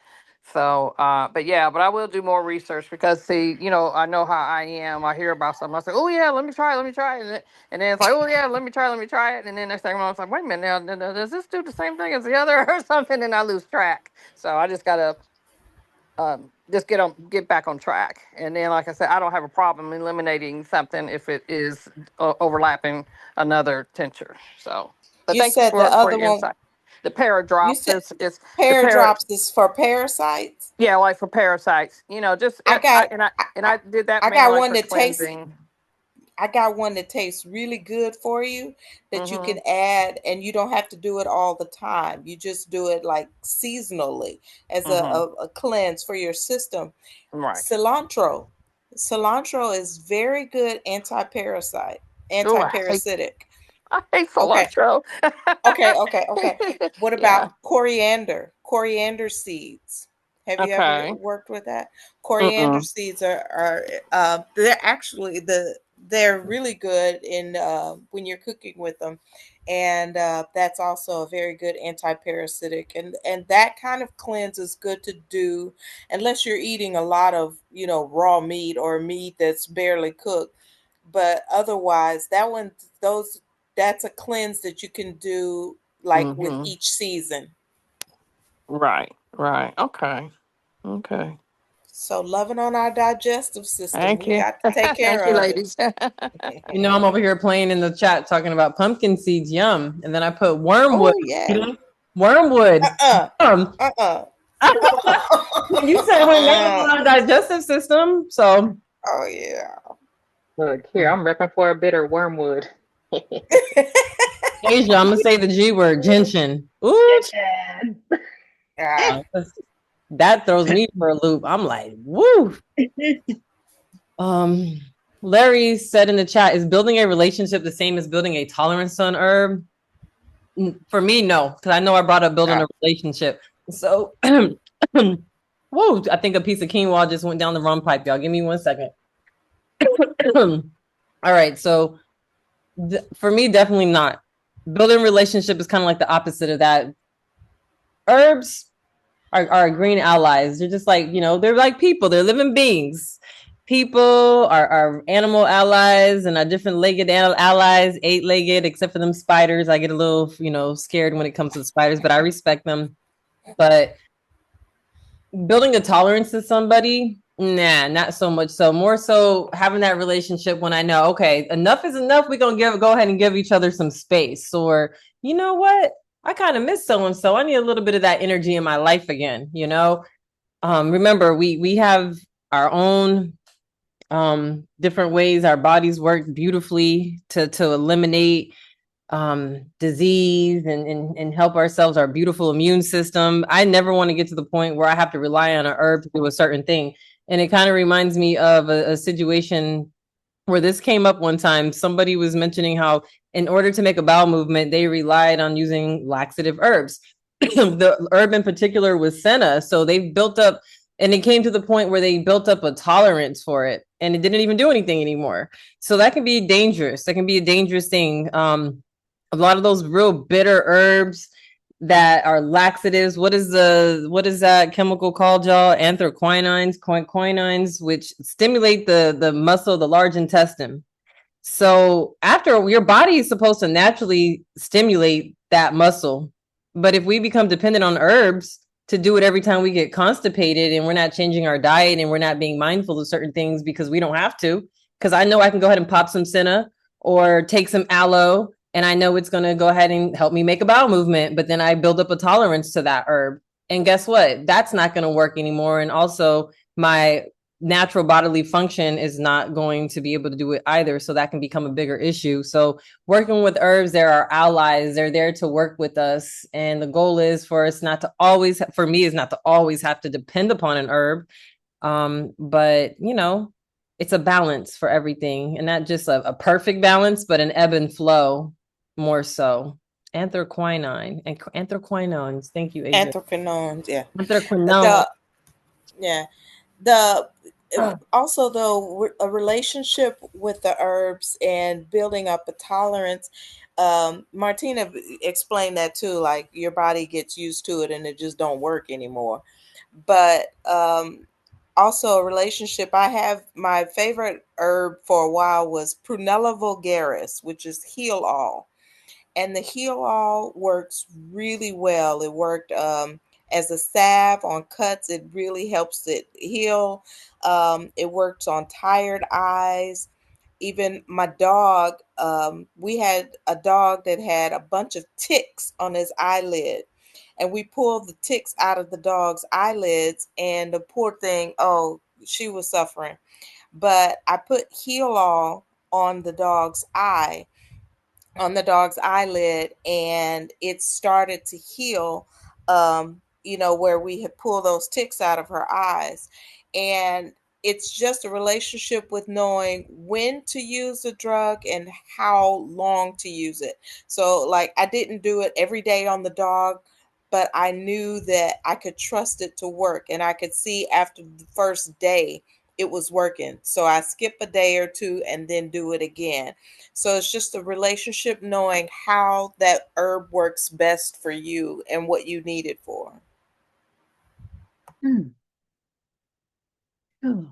Speaker 2: So, but I will do more research, because see, I know how I am. I hear about something, I say, oh yeah, let me try it, and then it's like, oh yeah, let me try it. And then next thing I was like, wait a minute, now, does this do the same thing as the other or something? And I lose track. So I just gotta just get back on track. And then, like I said, I don't have a problem eliminating something if it is overlapping another tincture. So, but
Speaker 4: You
Speaker 2: thank you
Speaker 4: said the
Speaker 2: for
Speaker 4: other
Speaker 2: your
Speaker 4: one,
Speaker 2: insight. The paradrops
Speaker 4: you said
Speaker 2: is the
Speaker 4: Paradrops is for parasites.
Speaker 2: yeah, like for parasites. Just
Speaker 4: I got
Speaker 2: and
Speaker 4: I,
Speaker 2: I did that
Speaker 4: I
Speaker 2: mainly
Speaker 4: got
Speaker 2: like
Speaker 4: one
Speaker 2: for
Speaker 4: that tastes
Speaker 2: cleansing.
Speaker 4: I got one that tastes really good for you, that you
Speaker 2: Mm-hmm.
Speaker 4: can add, and you don't have to do it all the time. You just do it like seasonally as
Speaker 2: Mm-hmm.
Speaker 4: a cleanse for your system.
Speaker 2: Right.
Speaker 4: Cilantro. Cilantro is very good
Speaker 2: Oh,
Speaker 4: anti-parasitic.
Speaker 2: I hate
Speaker 4: Okay.
Speaker 2: cilantro.
Speaker 4: Okay. What
Speaker 2: Yeah.
Speaker 4: about coriander? Coriander seeds. Have you ever
Speaker 2: Okay.
Speaker 4: worked with that? Coriander
Speaker 2: Mm-mm.
Speaker 4: seeds are they're actually they're really good in when you're cooking with them, and that's also a very good anti-parasitic, and that kind of cleanse is good to do unless you're eating a lot of raw meat or meat that's barely cooked. But otherwise, those that's a cleanse that you can do like with
Speaker 2: Mm-hmm.
Speaker 4: each season.
Speaker 2: Right. Right. Okay. Okay.
Speaker 4: So loving on our digestive system,
Speaker 2: Thank
Speaker 4: we
Speaker 2: you.
Speaker 4: got to take
Speaker 2: Thank
Speaker 4: care
Speaker 2: you,
Speaker 4: of it.
Speaker 2: ladies.
Speaker 1: I'm over here playing in the chat talking about pumpkin seeds, yum. And then I put wormwood.
Speaker 4: Oh yeah.
Speaker 1: Wormwood.
Speaker 4: Uh-uh.
Speaker 1: Yum.
Speaker 4: Uh-uh.
Speaker 1: You said we make it on our digestive system. So
Speaker 4: Oh yeah.
Speaker 3: Look here, I'm repping for a bitter wormwood.
Speaker 1: Asia, I'm gonna say the G word, gentian. Ooh,
Speaker 4: Ah,
Speaker 1: that throws me for a loop. I'm like, woo. Um, Larry said in the chat, is building a relationship the same as building a tolerance on herb? For me, no, because I know I brought up building
Speaker 4: ah.
Speaker 1: a relationship. So, whoa, I think a piece of quinoa just went down the wrong pipe, y'all. Give me 1 second. All right, so for me, definitely not. Building relationship is kind of like the opposite of that. Herbs are green allies. They're just like, they're like people. They're living beings. People are animal allies and are different legged allies, 8-legged, except for them spiders. I get a little, scared when it comes to the spiders, but I respect them. But building a tolerance to somebody, nah, not so much. So more so having that relationship when I know, okay, enough is enough. We're gonna go ahead and give each other some space. Or you know what? I kind of miss so and so. I need a little bit of that energy in my life again, you know? Remember, we have our own different ways our bodies work beautifully to eliminate disease and help ourselves, our beautiful immune system. I never want to get to the point where I have to rely on a herb to do a certain thing. And it kind of reminds me of a situation where this came up one time. Somebody was mentioning how in order to make a bowel movement, they relied on using laxative herbs. The herb in particular was senna. So they built up, and it came to the point where they built up a tolerance for it and it didn't even do anything anymore. So that can be dangerous. That can be a dangerous thing. A lot of those real bitter herbs that are laxatives. What is that chemical called, y'all? Quinines, which stimulate the muscle, the large intestine. So after your body is supposed to naturally stimulate that muscle, but if we become dependent on herbs to do it every time we get constipated and we're not changing our diet and we're not being mindful of certain things because we don't have to, because I know I can go ahead and pop some senna or take some aloe and I know it's going to go ahead and help me make a bowel movement, but then I build up a tolerance to that herb. And guess what? That's not going to work anymore. And also my natural bodily function is not going to be able to do it either. So that can become a bigger issue. So working with herbs, they're our allies. They're there to work with us. And the goal is for us not to always, for me, is not to always have to depend upon an herb. But you know, it's a balance for everything, and not just a perfect balance, but an ebb and flow more so. Anthraquinine and anthraquinones. Thank you, Asia.
Speaker 4: Anthraquinones, yeah.
Speaker 1: Anthraquinone.
Speaker 4: Yeah. The Also though, a relationship with the herbs and building up a tolerance. Martina explained that too, like your body gets used to it and it just don't work anymore. But also a relationship, I have my favorite herb for a while was Prunella vulgaris, which is heal all, and the heal all works really well. It worked as a salve on cuts. It really helps it heal. It works on tired eyes. Even my dog, we had a dog that had a bunch of ticks on his eyelid, and we pulled the ticks out of the dog's eyelids, and the poor thing, oh, she was suffering. But I put heal all on the dog's eye, on the dog's eyelid, and it started to heal, where we had pulled those ticks out of her eyes. And it's just a relationship with knowing when to use the drug and how long to use it. So like I didn't do it every day on the dog, but I knew that I could trust it to work, and I could see after the first day it was working. So I skip a day or two and then do it again. So it's just a relationship knowing how that herb works best for you and what you need it for.
Speaker 9: Hmm. Oh,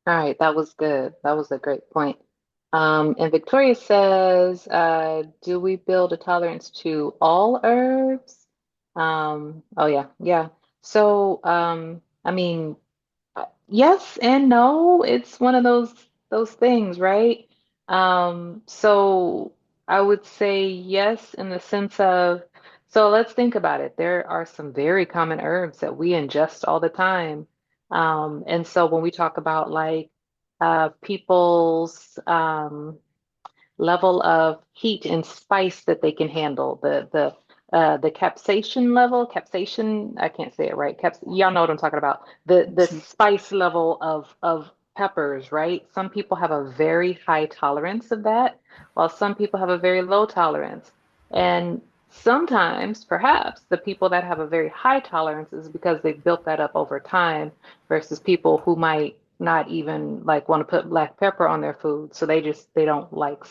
Speaker 3: All right, that was good. That was a great point. And Victoria says, do we build a tolerance to all herbs? Oh yeah, yeah. So, I mean, yes and no. It's one of those things, right? So I would say yes in the sense of, so let's think about it. There are some very common herbs that we ingest all the time. And so when we talk about like people's level of heat and spice that they can handle. The capsation, I can't say it right. Y'all know what I'm talking about. The spice level of peppers, right? Some people have a very high tolerance of that, while some people have a very low tolerance. And sometimes, perhaps, the people that have a very high tolerance is because they've built that up over time versus people who might not even like want to put black pepper on their food. So they don't like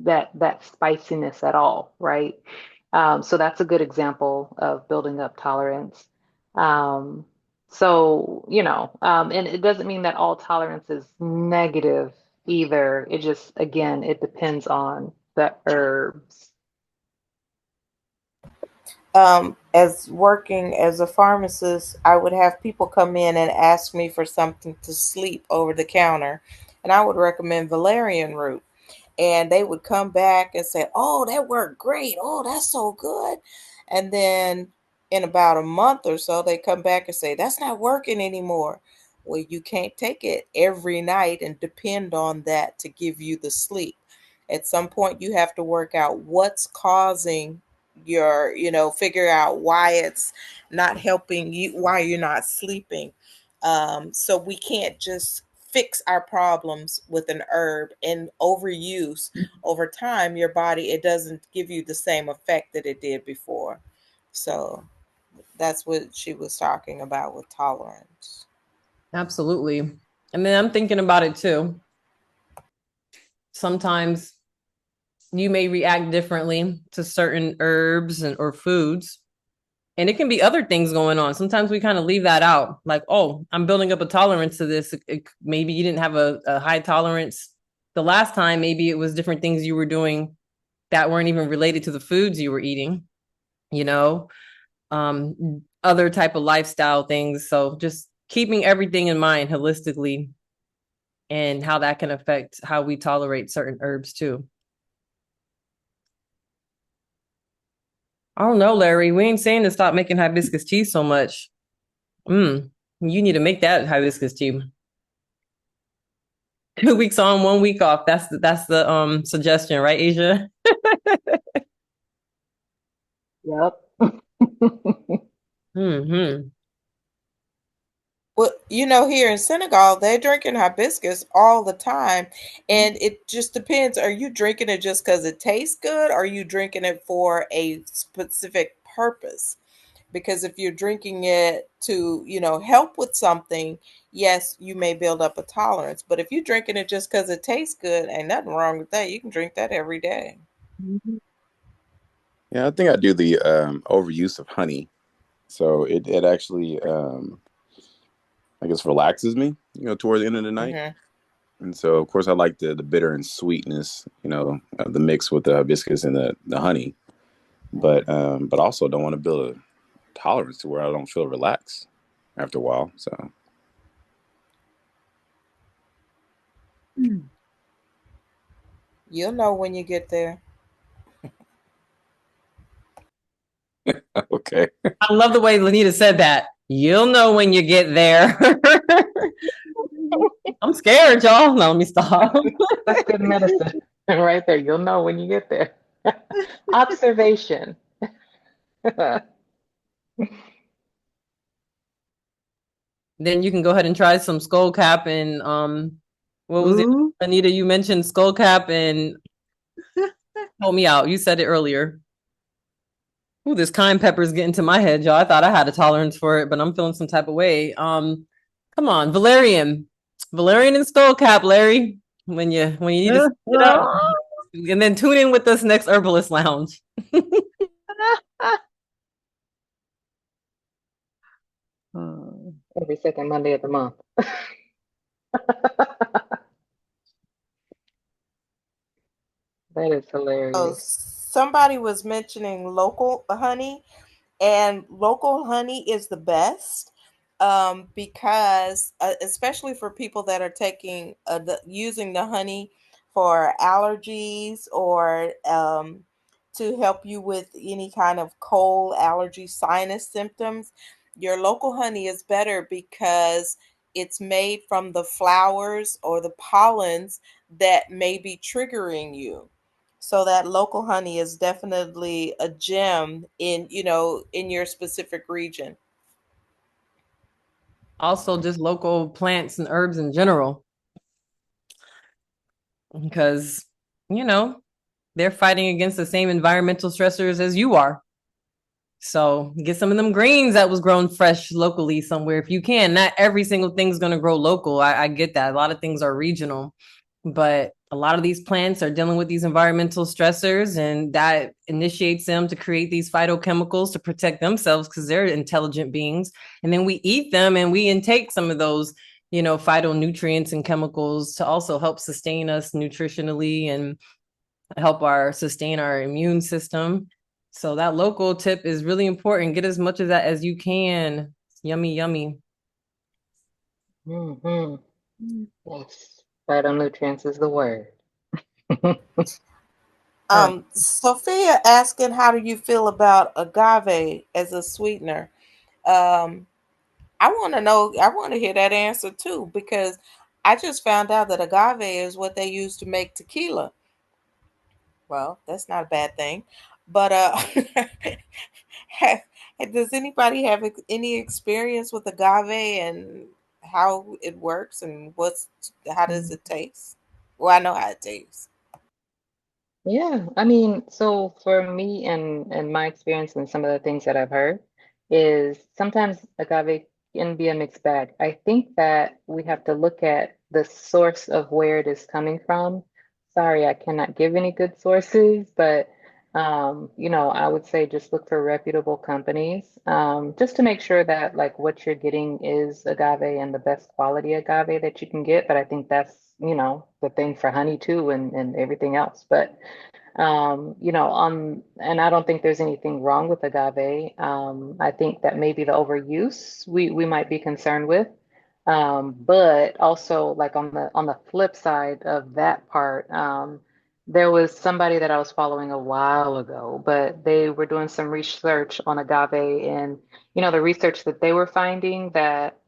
Speaker 3: that spiciness at all, right? So that's a good example of building up tolerance. Um, and it doesn't mean that all tolerance is negative either. It just, again, it depends on the herbs.
Speaker 4: As working as a pharmacist, I would have people come in and ask me for something to sleep over the counter, and I would recommend valerian root. And they would come back and say, "Oh, that worked great. Oh, that's so good." And then in about a month or so, they come back and say, "That's not working anymore." Well, you can't take it every night and depend on that to give you the sleep. At some point, you have to work out what's causing figure out why it's not helping you, why you're not sleeping. So we can't just fix our problems with an herb, and overuse over time, your body, it doesn't give you the same effect that it did before. So that's what she was talking about with tolerance.
Speaker 1: Absolutely. And then I'm thinking about it too. Sometimes you may react differently to certain herbs or foods. And it can be other things going on. Sometimes we kind of leave that out. Like, oh, I'm building up a tolerance to this. Maybe you didn't have a high tolerance the last time. Maybe it was different things you were doing that weren't even related to the foods you were eating, you know, other type of lifestyle things. So just keeping everything in mind holistically and how that can affect how we tolerate certain herbs too. I don't know, Larry. We ain't saying to stop making hibiscus tea so much. You need to make that hibiscus tea. 2 weeks on, 1 week off. That's the suggestion, right, Asia?
Speaker 3: Yep.
Speaker 1: Mm-hmm.
Speaker 4: Well, here in Senegal, they're drinking hibiscus all the time. And it just depends. Are you drinking it just because it tastes good? Or are you drinking it for a specific purpose? Because if you're drinking it to, help with something, yes, you may build up a tolerance. But if you're drinking it just because it tastes good, ain't nothing wrong with that. You can drink that every day.
Speaker 6: Yeah, I think I do the overuse of honey. So it actually, I guess, relaxes me, towards the end of the night.
Speaker 4: Hmm.
Speaker 6: And so, of course, I like the bitter and sweetness, the mix with the hibiscus and the honey. But also don't want to build a tolerance to where I don't feel relaxed after a while. So,
Speaker 4: You'll know when you get there.
Speaker 6: okay.
Speaker 1: I love the way Lanita said that. You'll know when you get there. I'm scared, y'all. No, let me stop.
Speaker 3: That's good medicine right there. You'll know when you get there. Observation.
Speaker 1: Then you can go ahead and try some skull cap and what was it?
Speaker 9: Ooh.
Speaker 1: Anita, you mentioned skull cap and help me out. You said it earlier. Ooh, this cayenne pepper is getting to my head, y'all. I thought I had a tolerance for it, but I'm feeling some type of way. Come on, valerian and skull cap, Larry. When you need to sit it up, and then tune in with us next Herbalist Lounge.
Speaker 3: Every second Monday of the month. That is
Speaker 4: Oh,
Speaker 3: hilarious.
Speaker 4: somebody was mentioning local honey, and local honey is the best, because especially for people that are taking using the honey for allergies, or to help you with any kind of cold, allergy, sinus symptoms. Your local honey is better because it's made from the flowers or the pollens that may be triggering you. So that local honey is definitely a gem in your specific region.
Speaker 1: Also, just local plants and herbs in general, because you know they're fighting against the same environmental stressors as you are. So get some of them greens that was grown fresh locally somewhere if you can. Not every single thing's going to grow local. I get that. A lot of things are regional, but a lot of these plants are dealing with these environmental stressors, and that initiates them to create these phytochemicals to protect themselves because they're intelligent beings. And then we eat them and we intake some of those, phytonutrients and chemicals to also help sustain us nutritionally and help sustain our immune system. So that local tip is really important. Get as much of that as you can. Yummy, yummy.
Speaker 3: Mm-hmm. Yes, phytonutrients is the word. Huh.
Speaker 4: Sophia asking, how do you feel about agave as a sweetener? Um, I want to know. I want to hear that answer too, because I just found out that agave is what they use to make tequila. Well, that's not a bad thing, but ha- does anybody have any experience with agave and how it works and how does it taste? Well, I know how it tastes.
Speaker 3: Yeah, I mean, so for me and my experience and some of the things that I've heard is sometimes agave can be a mixed bag. I think that we have to look at the source of where it is coming from. Sorry, I cannot give any good sources, but I would say just look for reputable companies, just to make sure that like what you're getting is agave and the best quality agave that you can get. But I think that's, the thing for honey too and everything else. But and I don't think there's anything wrong with agave. I think that maybe the overuse we might be concerned with. But also like on the flip side of that part, there was somebody that I was following a while ago, but they were doing some research on agave, and the research that they were finding that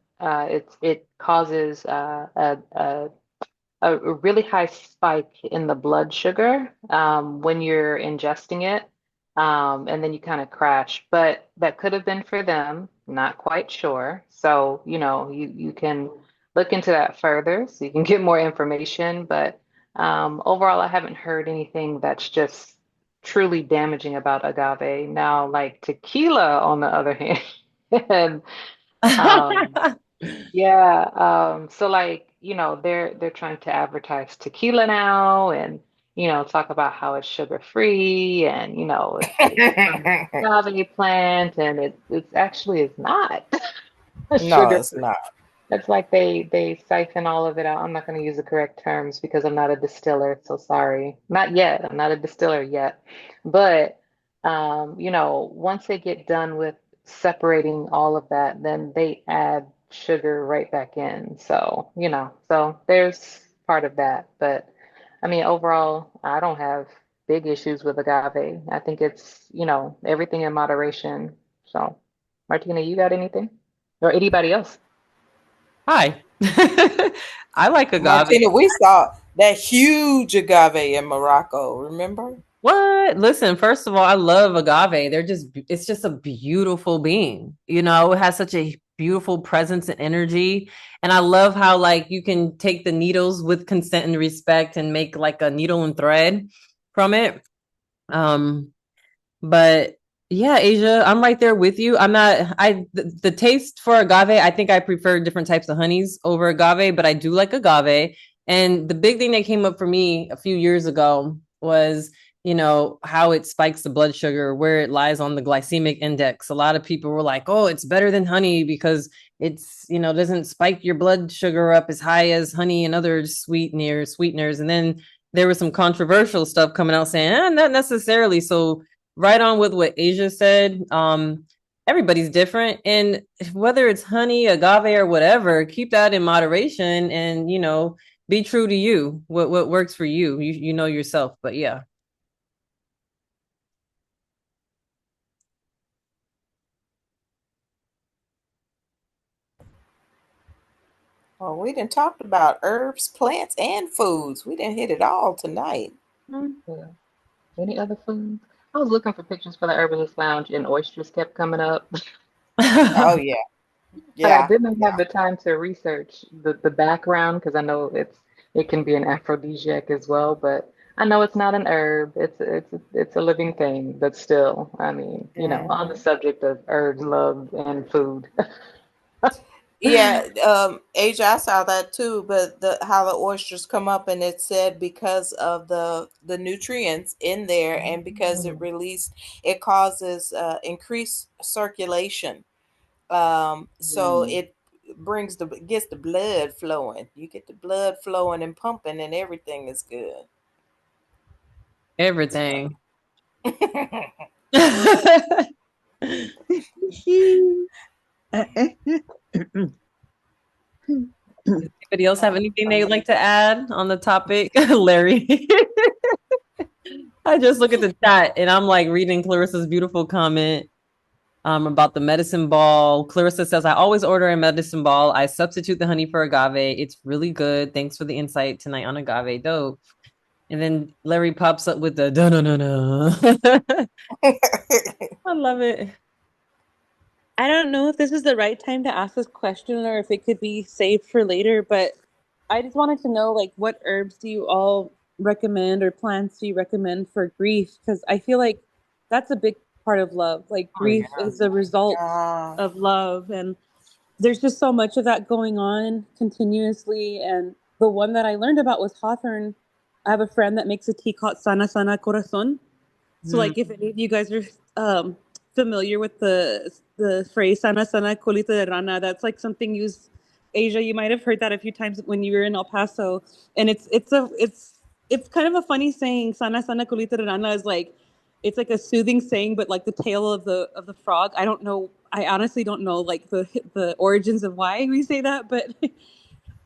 Speaker 3: it causes a really high spike in the blood sugar when you're ingesting it, and then you kind of crash. But that could have been for them, not quite sure. So, you can look into that further so you can get more information. But overall, I haven't heard anything that's just truly damaging about agave. Now, like tequila, on the other hand, um, yeah, so like, they're trying to advertise tequila now and, talk about how it's sugar free and, it's from the agave plant and it's actually is not
Speaker 4: No,
Speaker 3: sugar
Speaker 4: it's
Speaker 3: free.
Speaker 4: not.
Speaker 3: It's like they siphon all of it out. I'm not going to use the correct terms because I'm not a distiller, so sorry. Not yet. I'm not a distiller yet. But once they get done with separating all of that, then they add sugar right back in. So, so there's part of that. But I mean, overall, I don't have big issues with agave. I think it's, everything in moderation. So, Martina, you got anything? Or anybody else?
Speaker 1: Hi. I like agave.
Speaker 4: Martina, we saw that huge agave in Morocco. Remember?
Speaker 1: What? Listen, first of all, I love agave. It's just a beautiful being. It has such a beautiful presence and energy. And I love how, like, you can take the needles with consent and respect and make like a needle and thread from it. Um, but yeah, Asia, I'm right there with you. I'm not, the taste for agave, I think I prefer different types of honeys over agave, but I do like agave. And the big thing that came up for me a few years ago was, how it spikes the blood sugar, where it lies on the glycemic index. A lot of people were like, oh, it's better than honey because it's, doesn't spike your blood sugar up as high as honey and other sweeteners. And then there was some controversial stuff coming out saying, not necessarily. So right on with what Asia said. Everybody's different, and whether it's honey, agave, or whatever, keep that in moderation, and be true to you. What works for you, you know yourself. But yeah.
Speaker 4: Well, we didn't talk about herbs, plants, and foods. We didn't hit it all tonight.
Speaker 3: Yeah. Any other foods? I was looking for pictures for the Herbalist Lounge and oysters kept coming up,
Speaker 4: Oh yeah,
Speaker 3: but I
Speaker 4: yeah,
Speaker 3: didn't have
Speaker 4: yeah.
Speaker 3: the time to research the background because I know it can be an aphrodisiac as well, but I know it's not an herb. It's a living thing, but still, I mean, on the
Speaker 4: Mhm.
Speaker 3: subject of herbs, love, and food.
Speaker 4: Yeah, Asia, I saw that too, but the how the oysters come up and it said because of the nutrients in there and because
Speaker 3: Mm.
Speaker 4: it causes increased circulation. So
Speaker 3: Mm.
Speaker 4: it gets the blood flowing. You get the blood flowing and pumping and everything is good. So
Speaker 1: Everything. Anybody else have anything they'd like to add on the topic? Larry. I just look at the chat and I'm like reading Clarissa's beautiful comment about the medicine ball. Clarissa says, I always order a medicine ball. I substitute the honey for agave. It's really good. Thanks for the insight tonight on agave. Dope. And then Larry pops up with the no no no no. I love it.
Speaker 8: I don't know if this is the right time to ask this question or if it could be saved for later, but I just wanted to know, like, what herbs do you all recommend or plants do you recommend for grief? Because I feel like that's a big part of love. Like,
Speaker 1: Oh, yeah.
Speaker 8: grief is a result of love, and there's just so much of that going on continuously. And the one that I learned about was hawthorn. I have a friend that makes a tea called Sana Sana Corazon. So, like, if any of you guys are familiar with the phrase "sana sana colita de rana," that's like something used. Asia, you might have heard that a few times when you were in El Paso, and it's kind of a funny saying. "Sana sana colita de rana" is like it's like a soothing saying, but like the tail of the frog. I don't know. I honestly don't know like the origins of why we say that, but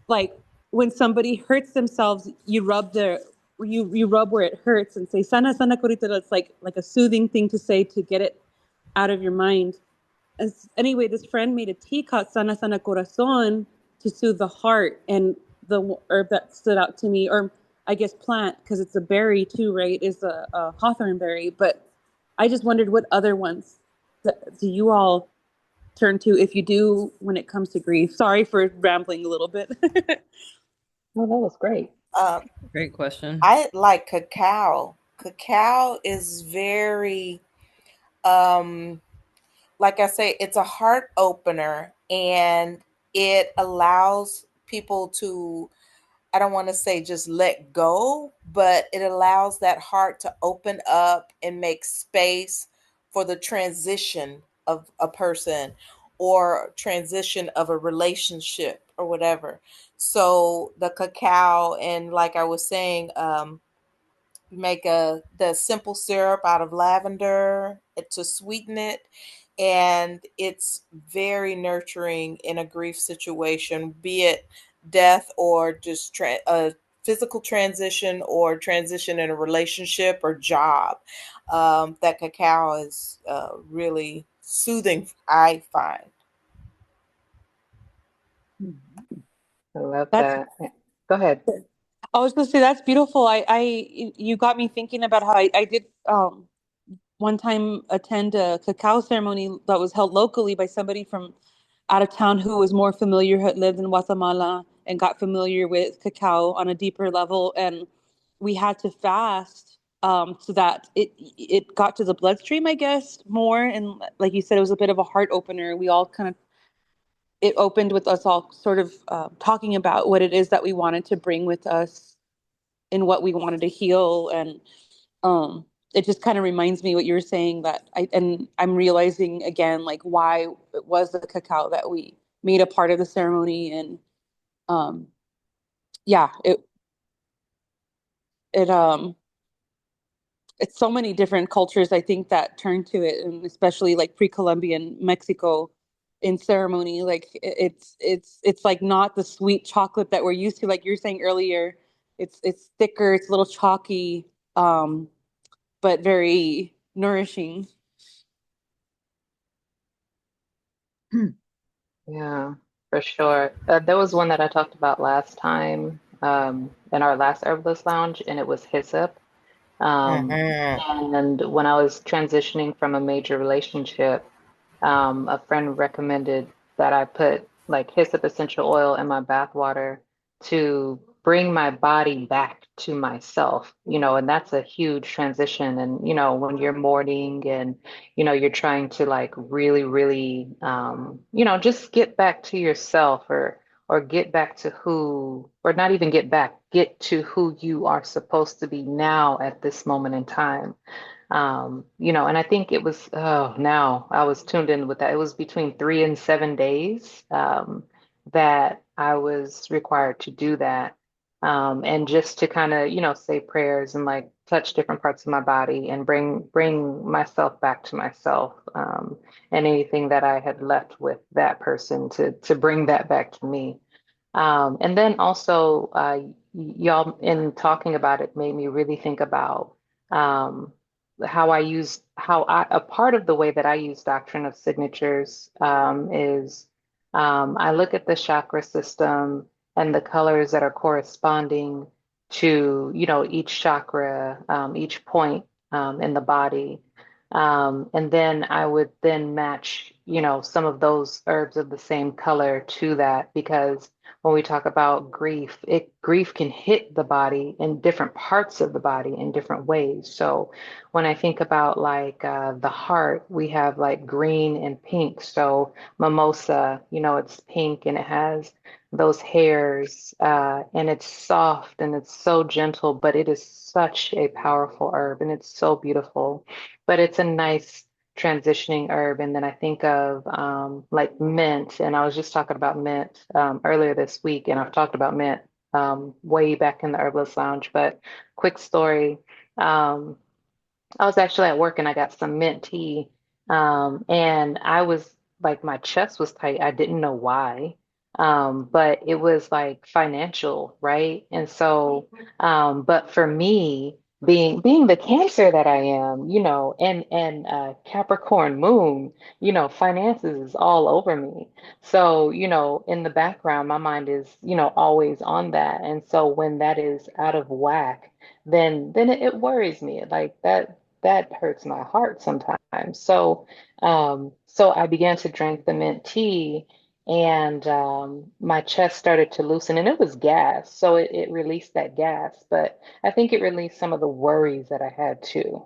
Speaker 8: like when somebody hurts themselves, you rub where it hurts and say sana sana corita. It's like a soothing thing to say to get it out of your mind. Anyway, this friend made a tea called sana sana corazon to soothe the heart, and the herb that stood out to me, or I guess plant, because it's a berry too, right? Is a hawthorn berry. But I just wondered what other ones do you all turn to if you do when it comes to grief. Sorry for rambling a little bit.
Speaker 3: Oh, that was great.
Speaker 1: Great question.
Speaker 4: I like cacao. Cacao is very, like I say, it's a heart opener and it allows people to, I don't want to say just let go, but it allows that heart to open up and make space for the transition of a person or transition of a relationship or whatever. So the cacao, and like I was saying, make the simple syrup out of lavender to sweeten it, and it's very nurturing in a grief situation, be it death or just a physical transition or transition in a relationship or job. That cacao is really soothing, I find.
Speaker 3: I love
Speaker 8: That's
Speaker 3: that. Go ahead.
Speaker 8: I was gonna say that's beautiful. You got me thinking about how I did one time attend a cacao ceremony that was held locally by somebody from out of town who was more familiar, who had lived in Guatemala and got familiar with cacao on a deeper level. And we had to fast so that it got to the bloodstream, I guess, more. And like you said, it was a bit of a heart opener. We all kind of it opened with us all sort of talking about what it is that we wanted to bring with us and what we wanted to heal. And it just kind of reminds me what you were saying, that I'm realizing again like why it was the cacao that we made a part of the ceremony. And um yeah, it it's so many different cultures I think that turn to it, and especially like pre-Columbian Mexico in ceremony. Like it's like not the sweet chocolate that we're used to, like you were saying earlier. It's thicker, it's a little chalky, but very nourishing.
Speaker 3: Yeah, for sure. There was one that I talked about last time in our last Herbalist Lounge, and it was hyssop.
Speaker 4: Mhm.
Speaker 3: And when I was transitioning from a major relationship, a friend recommended that I put like hyssop essential oil in my bath water to bring my body back to myself, and that's a huge transition. And, when you're mourning and, you're trying to like really, really, just get back to yourself or get back to who, or not even get back, get to who you are supposed to be now at this moment in time. And I think it was, oh, now I was tuned in with that. It was between 3 and 7 days that I was required to do that. And just to kind of, say prayers and like touch different parts of my body and bring myself back to myself, and anything that I had left with that person to bring that back to me. And then also, y'all in talking about it made me really think about um, a part of the way that I use doctrine of signatures is I look at the chakra system and the colors that are corresponding to, each chakra, each point in the body. And then I would then match, some of those herbs of the same color to that because when we talk about grief can hit the body in different parts of the body in different ways. So when I think about like the heart, we have like green and pink. So mimosa, it's pink and it has those hairs, and it's soft and it's so gentle, but it is such a powerful herb and it's so beautiful. But it's a nice transitioning herb. And then I think of like mint, and I was just talking about mint earlier this week, and I've talked about mint way back in the Herbalist Lounge. But quick story. Um, I was actually at work and I got some mint tea. And I was like, my chest was tight. I didn't know why. But it was like financial, right? And so, but for me, being the Cancer that I am, and Capricorn moon, finances is all over me. So, in the background, my mind is, always on that. And so when that is out of whack, then it worries me. Like that hurts my heart sometimes. So I began to drink the mint tea, and my chest started to loosen, and it was gas, so it released that gas, but I think it released some of the worries that I had too.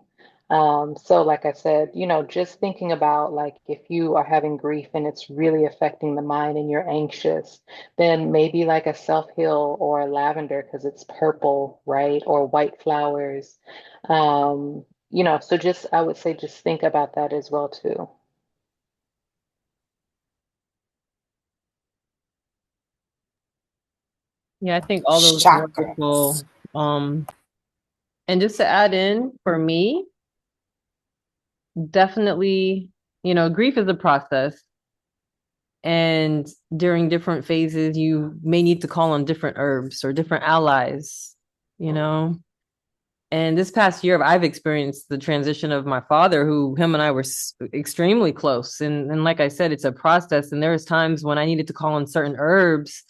Speaker 3: So like I said, just thinking about like if you are having grief and it's really affecting the mind and you're anxious, then maybe like a self-heal or a lavender because it's purple, right? Or white flowers. So just I would say just think about that as well too.
Speaker 1: Yeah, I think all those
Speaker 4: Chakras.
Speaker 1: wonderful. Um, and just to add in for me, definitely, grief is a process. And during different phases, you may need to call on different herbs or different allies, you know. And this past year, I've experienced the transition of my father, who him and I were extremely close. And like I said, it's a process. And there was times when I needed to call on certain herbs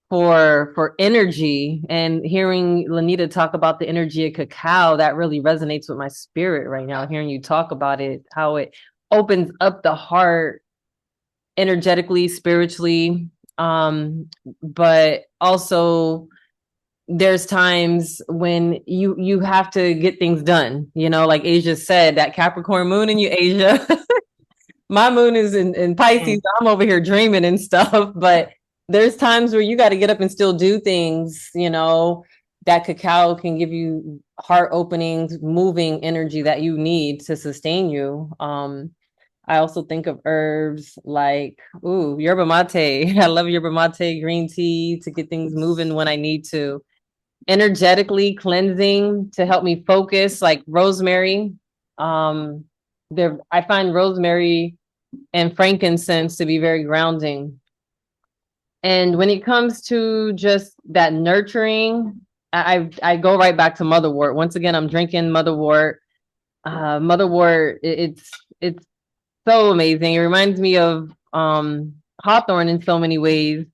Speaker 1: for energy. And hearing Lanita talk about the energy of cacao, that really resonates with my spirit right now. Hearing you talk about it, how it opens up the heart energetically, spiritually, but also there's times when you have to get things done, like Asia said, that Capricorn moon in you, Asia. My moon is in Pisces. I'm over here dreaming and stuff, but there's times where you got to get up and still do things, that cacao can give you heart openings, moving energy that you need to sustain you. I also think of herbs like, yerba mate. I love yerba mate, green tea to get things moving when I need to. Energetically cleansing to help me focus, like rosemary. I find rosemary and frankincense to be very grounding. And when it comes to just that nurturing, I go right back to motherwort. Once again, I'm drinking motherwort. Motherwort, it's so amazing. It reminds me of hawthorn in so many ways,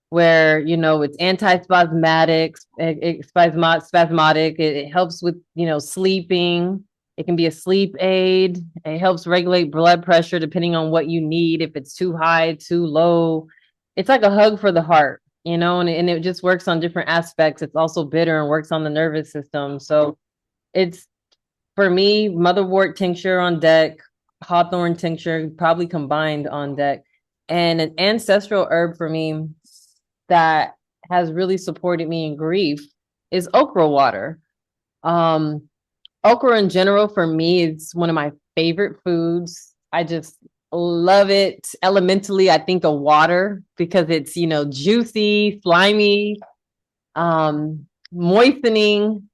Speaker 1: where it's anti-spasmodic, spasmodic. It helps with sleeping. It can be a sleep aid. It helps regulate blood pressure depending on what you need. If it's too high, too low, it's like a hug for the heart, and it just works on different aspects. It's also bitter and works on the nervous system. So it's, for me, motherwort tincture on deck, hawthorn tincture probably combined on deck, and an ancestral herb for me that has really supported me in grief is okra water. Um, Okra in general for me is one of my favorite foods. I just love it. Elementally, I think of water because it's, juicy, slimy, moistening,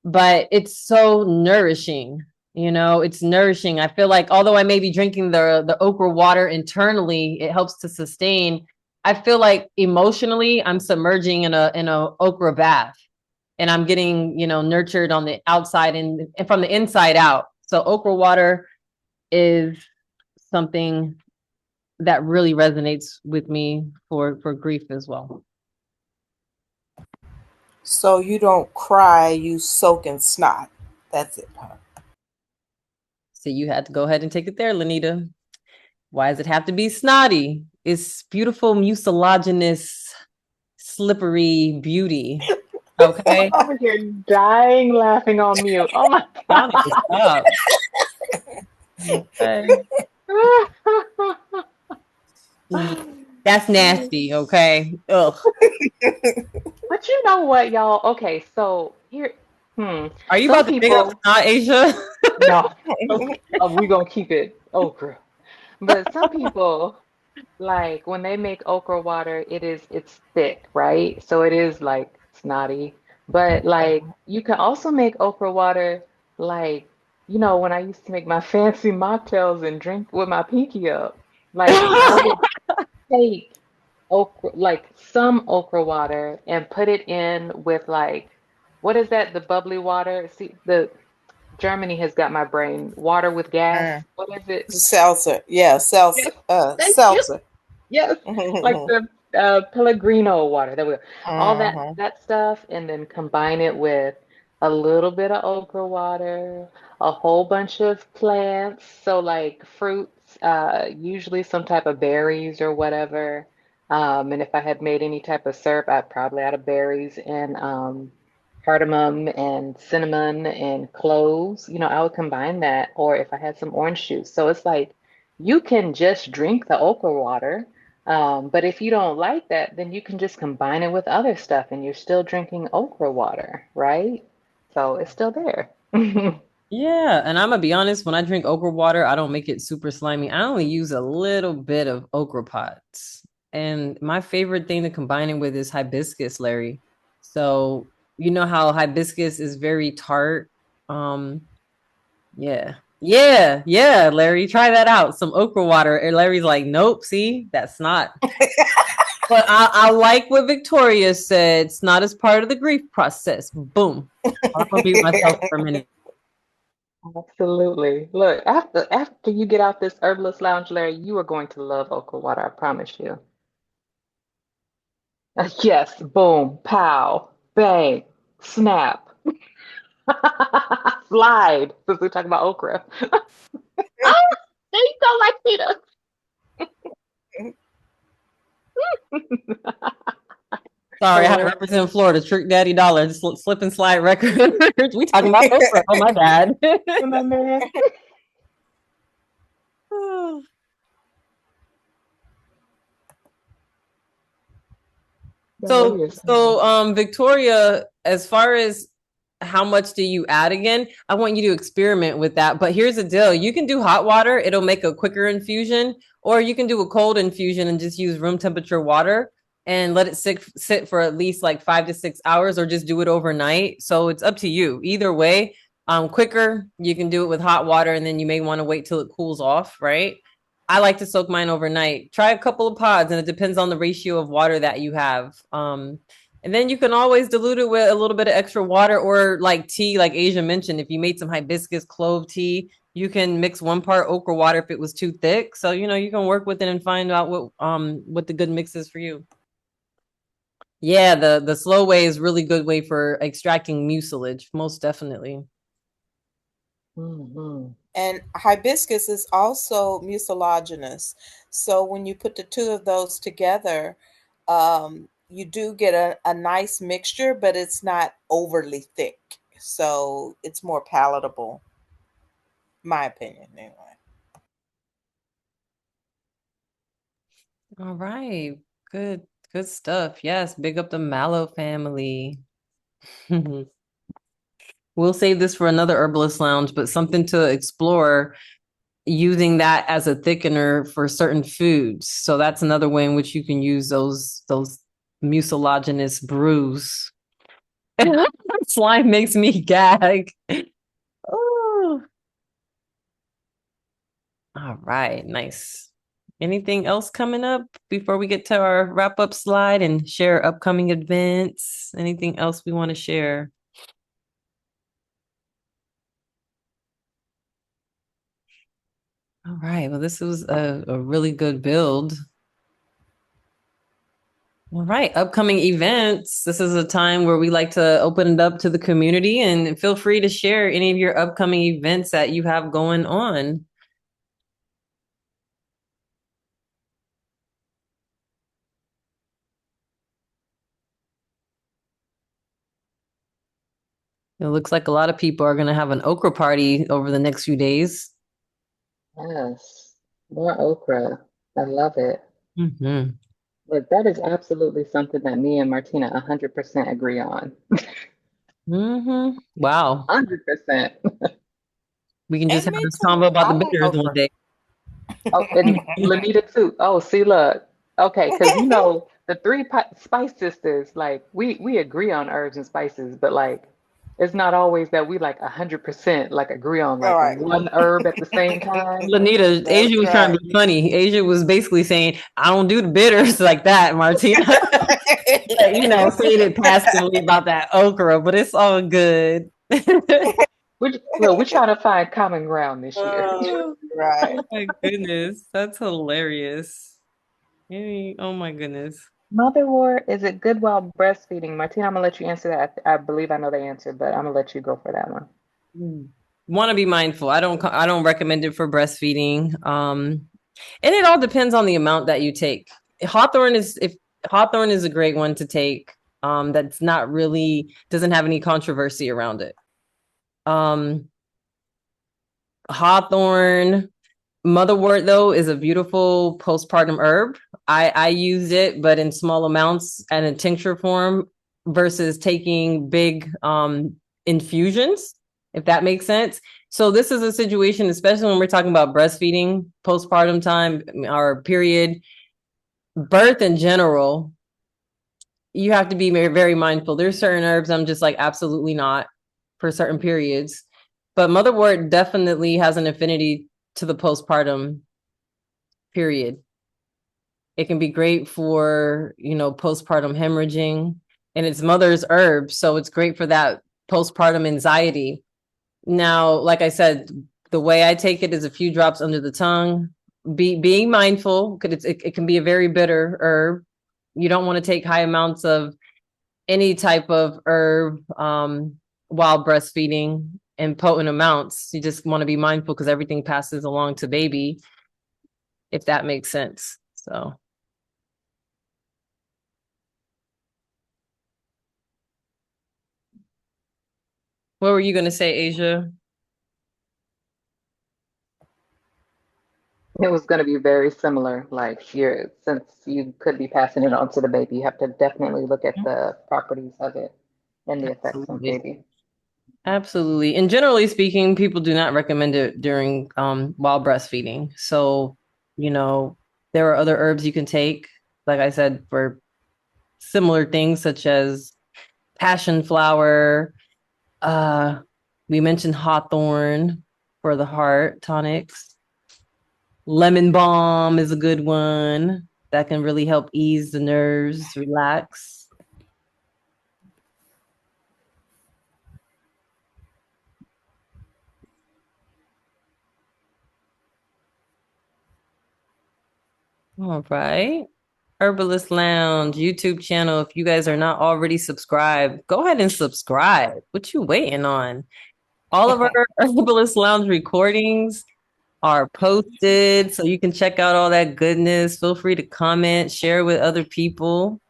Speaker 1: but it's so nourishing. It's nourishing. I feel like although I may be drinking the okra water internally, it helps to sustain. I feel like emotionally I'm submerging in a okra bath, and I'm getting, nurtured on the outside and from the inside out. So okra water is something that really resonates with me for grief as well.
Speaker 4: So you don't cry, you soak in snot. That's it, huh?
Speaker 1: So you had to go ahead and take it there, Lanita. Why does it have to be snotty? It's beautiful, mucilaginous, slippery beauty. Okay.
Speaker 3: Over here dying laughing on mute. Oh my
Speaker 1: Y'all
Speaker 3: God.
Speaker 1: need to stop. Okay. That's nasty. Okay. Ugh.
Speaker 3: But you know what, y'all? Okay, so here,
Speaker 1: Are you
Speaker 3: some
Speaker 1: about to big up
Speaker 3: people,
Speaker 1: snot, Asia?
Speaker 3: no, we gonna keep it okra. But some people, like when they make okra water, it's thick, right? So it is like snotty. But like you can also make okra water like, when I used to make my fancy mocktails and drink with my pinky up. Like I would take okra, like some okra water and put it in with like, what is that? The bubbly water. See, the Germany has got my brain. Water with gas. What is it?
Speaker 4: Seltzer. Yeah,
Speaker 3: Yes,
Speaker 4: seltzer.
Speaker 3: thank you.
Speaker 4: Seltzer.
Speaker 3: Yes, like
Speaker 4: Mhm.
Speaker 3: the Pellegrino water. There we go. All that
Speaker 4: Mhm.
Speaker 3: that stuff, and then combine it with a little bit of okra water, a whole bunch of plants, so like fruits, usually some type of berries or whatever. And if I had made any type of syrup, I'd probably add of berries and cardamom and cinnamon and cloves. I would combine that, or if I had some orange juice. So it's like you can just drink the okra water. But if you don't like that, then you can just combine it with other stuff and you're still drinking okra water, right? So it's still there.
Speaker 1: Yeah, and I'm gonna be honest, when I drink okra water, I don't make it super slimy. I only use a little bit of okra pots. And my favorite thing to combine it with is hibiscus, Larry. So you know how hibiscus is very tart. Um, yeah. Yeah, yeah, Larry, try that out. Some okra water. And Larry's like, nope, see, that's not. But I like what Victoria said. It's not as part of the grief process. Boom. I'm gonna mute myself for a minute.
Speaker 3: Absolutely. Look, after you get out this Herbalist Lounge, Larry, you are going to love okra water, I promise you. Yes, boom, pow, bang, snap, slide, since we're talking about okra. Oh, there you go, Lexita.
Speaker 1: Sorry, I had to
Speaker 3: Hilarious.
Speaker 1: represent Florida. Trick Daddy Dollar, slip and slide record. We talking about okra. Oh my bad.
Speaker 3: My man.
Speaker 1: So,
Speaker 3: Hilarious.
Speaker 1: Victoria, as far as how much do you add again? I want you to experiment with that. But here's the deal: you can do hot water; it'll make a quicker infusion, or you can do a cold infusion and just use room temperature water and let it sit for at least like 5 to 6 hours, or just do it overnight. So it's up to you. Either way, quicker you can do it with hot water, and then you may want to wait till it cools off, right? I like to soak mine overnight. Try a couple of pods, and it depends on the ratio of water that you have. And then you can always dilute it with a little bit of extra water, or like tea, like Asia mentioned. If you made some hibiscus clove tea, you can mix 1 part okra water if it was too thick. So you can work with it and find out what the good mix is for you. Yeah, the slow way is really good way for extracting mucilage, most definitely.
Speaker 3: Mm-hmm.
Speaker 4: And hibiscus is also mucilaginous. So when you put the two of those together, you do get a nice mixture, but it's not overly thick. So it's more palatable, my opinion, anyway.
Speaker 1: All right, good stuff. Yes, big up the Mallow family. We'll save this for another herbalist lounge, but something to explore using that as a thickener for certain foods. So that's another way in which you can use those mucilaginous bruise. Slime makes me gag. Oh, all right, nice. Anything else coming up before we get to our wrap up slide and share upcoming events? Anything else we want to share? All right, well, this was a really good build. All right, upcoming events. This is a time where we like to open it up to the community, and feel free to share any of your upcoming events that you have going on. It looks like a lot of people are going to have an okra party over the next few days.
Speaker 3: Yes, more okra. I love it.
Speaker 1: Mm-hmm.
Speaker 3: But that is absolutely something that me and Martina 100% agree on.
Speaker 1: Mm-hmm. Wow.
Speaker 3: 100%.
Speaker 1: We can just
Speaker 4: And
Speaker 1: have
Speaker 4: me
Speaker 1: this
Speaker 4: too.
Speaker 1: convo about
Speaker 4: I
Speaker 1: the
Speaker 4: like
Speaker 1: bitters one
Speaker 4: okra.
Speaker 1: day.
Speaker 3: Oh, and Lanita too. Oh, see, look. Okay, because you know the spice sisters, like we agree on herbs and spices, but like it's not always that we like 100% like agree on
Speaker 4: All
Speaker 3: like
Speaker 4: right.
Speaker 3: one herb at the same time.
Speaker 1: Lanita, Asia
Speaker 4: That's
Speaker 1: was trying
Speaker 4: right.
Speaker 1: to be funny. Asia was basically saying, I don't do the bitters like that, Martina. Saying it passively about that okra, but it's all good.
Speaker 3: We're trying to find common ground this year.
Speaker 1: Oh
Speaker 4: Right.
Speaker 1: my goodness. That's hilarious. Oh my goodness.
Speaker 3: Motherwort, is it good while breastfeeding? Martina, I'm gonna let you answer that. I believe I know the answer, but I'm gonna let you go for that one.
Speaker 1: Want to be mindful. I don't recommend it for breastfeeding. And it all depends on the amount that you take. Hawthorn is a great one to take. That's not really doesn't have any controversy around it. Hawthorn, motherwort though is a beautiful postpartum herb. I use it, but in small amounts and in tincture form versus taking big infusions, if that makes sense. So this is a situation, especially when we're talking about breastfeeding, postpartum time, or period, birth in general. You have to be very, very mindful. There's certain herbs I'm just like absolutely not for certain periods, but motherwort definitely has an affinity to the postpartum period. It can be great for, postpartum hemorrhaging, and it's mother's herb. So it's great for that postpartum anxiety. Now, like I said, the way I take it is a few drops under the tongue. Being mindful, because it can be a very bitter herb. You don't want to take high amounts of any type of herb while breastfeeding in potent amounts. You just want to be mindful because everything passes along to baby, if that makes sense. So. What were you going to say, Asia?
Speaker 3: It was going to be very similar. Like since you could be passing it on to the baby, you have to definitely look at the properties of it and the effects on
Speaker 1: Absolutely.
Speaker 3: baby.
Speaker 1: Absolutely. And generally speaking, people do not recommend it during while breastfeeding. So, there are other herbs you can take, like I said, for similar things such as passion flower. We mentioned hawthorn for the heart tonics. Lemon balm is a good one that can really help ease the nerves, relax. All right. Herbalist Lounge YouTube channel. If you guys are not already subscribed, go ahead and subscribe. What you waiting on? All of our Herbalist Lounge recordings are posted, so you can check out all that goodness. Feel free to comment, share with other people.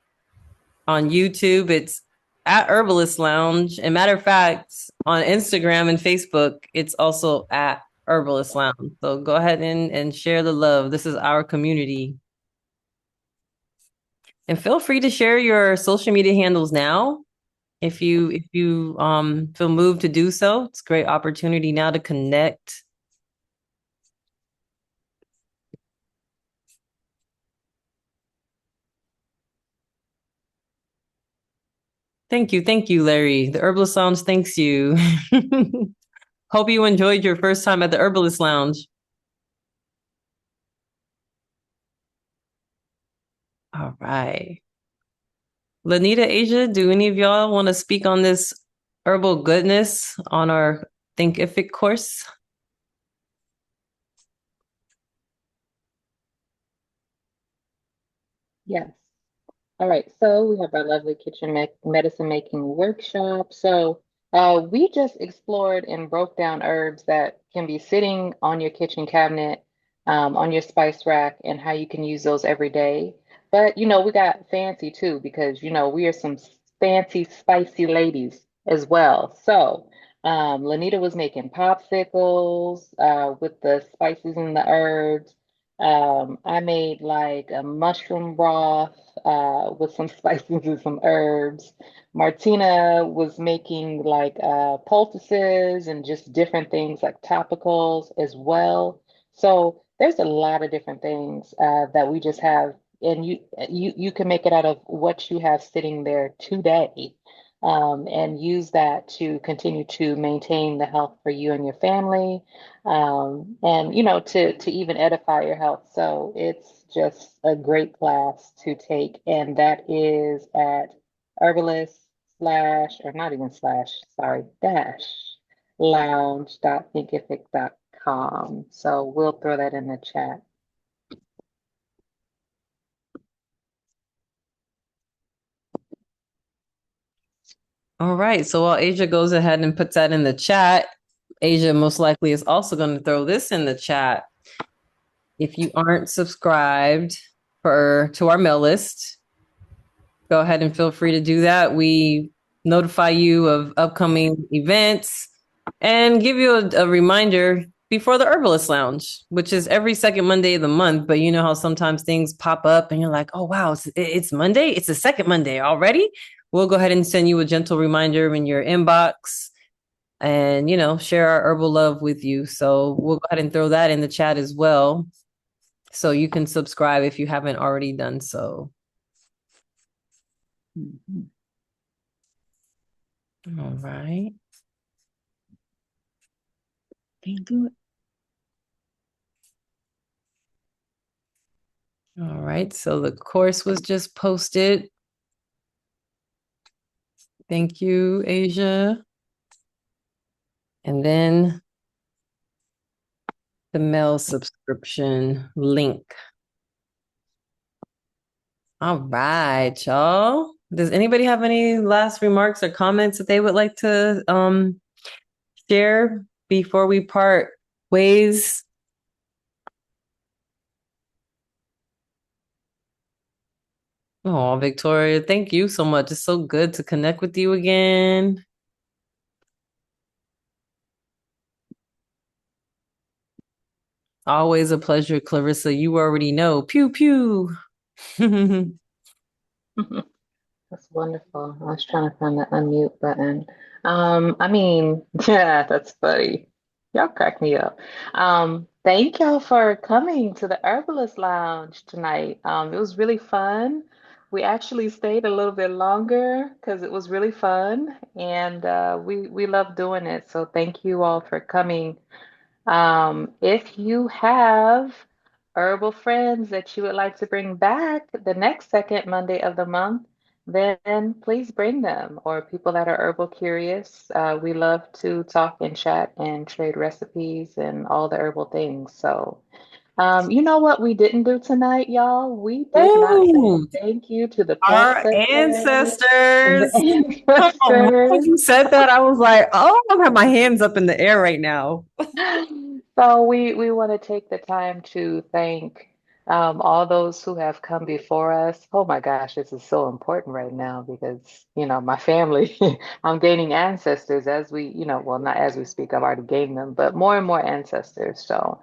Speaker 1: On YouTube, it's at Herbalist Lounge. And matter of fact, on Instagram and Facebook, it's also at Herbalist Lounge. So go ahead and share the love. This is our community. And feel free to share your social media handles now. If you feel moved to do so, it's a great opportunity now to connect. Thank you, Larry. The Herbalist Lounge thanks you. Hope you enjoyed your first time at the Herbalist Lounge. All right. Lanita, Asia, do any of y'all want to speak on this herbal goodness on our Thinkific course?
Speaker 3: Yes. All right, so we have our lovely kitchen medicine making workshop. So we just explored and broke down herbs that can be sitting on your kitchen cabinet, on your spice rack, and how you can use those every day. But we got fancy too because we are some fancy, spicy ladies as well. So Lanita was making popsicles with the spices and the herbs. I made like a mushroom broth with some spices and some herbs. Martina was making like poultices and just different things like topicals as well. So there's a lot of different things that we just have, and you can make it out of what you have sitting there today, and use that to continue to maintain the health for you and your family, and to even edify your health. So it's just a great class to take, and that is at herbalist slash, or not even slash, sorry, dash lounge.thinkific.com. So we'll throw that in the chat.
Speaker 1: All right. So while Asia goes ahead and puts that in the chat, Asia most likely is also going to throw this in the chat. If you aren't subscribed to our mail list, go ahead and feel free to do that. We notify you of upcoming events and give you a reminder before the Herbalist Lounge, which is every second Monday of the month. But you know how sometimes things pop up and you're like, oh, wow, it's Monday. It's the second Monday already. We'll go ahead and send you a gentle reminder in your inbox and, share our herbal love with you. So we'll go ahead and throw that in the chat as well. So you can subscribe if you haven't already done so. All right. Can't do it. All right. So the course was just posted. Thank you, Asia. And then the mail subscription link. All right, y'all. Does anybody have any last remarks or comments that they would like to share before we part ways? Oh, Victoria, thank you so much. It's so good to connect with you again. Always a pleasure, Clarissa. You already know. Pew, pew.
Speaker 3: That's wonderful. I was trying to find the unmute button. Yeah, that's funny. Y'all crack me up. Thank y'all for coming to the Herbalist Lounge tonight. It was really fun. We actually stayed a little bit longer because it was really fun, and we love doing it. So thank you all for coming. If you have herbal friends that you would like to bring back the next second Monday of the month, then please bring them, or people that are herbal curious. We love to talk and chat and trade recipes and all the herbal things. So, you know what we didn't do tonight, y'all? We did not say
Speaker 1: Oh,
Speaker 3: thank you to the pet
Speaker 1: our
Speaker 3: sitters and
Speaker 1: ancestors.
Speaker 3: the
Speaker 1: Oh, when
Speaker 3: ancestors.
Speaker 1: you said that, I was like, oh, I have my hands up in the air right now.
Speaker 3: So we want to take the time to thank all those who have come before us. Oh my gosh, this is so important right now because, my family, I'm gaining ancestors as we, well, not as we speak, I've already gained them, but more and more ancestors. So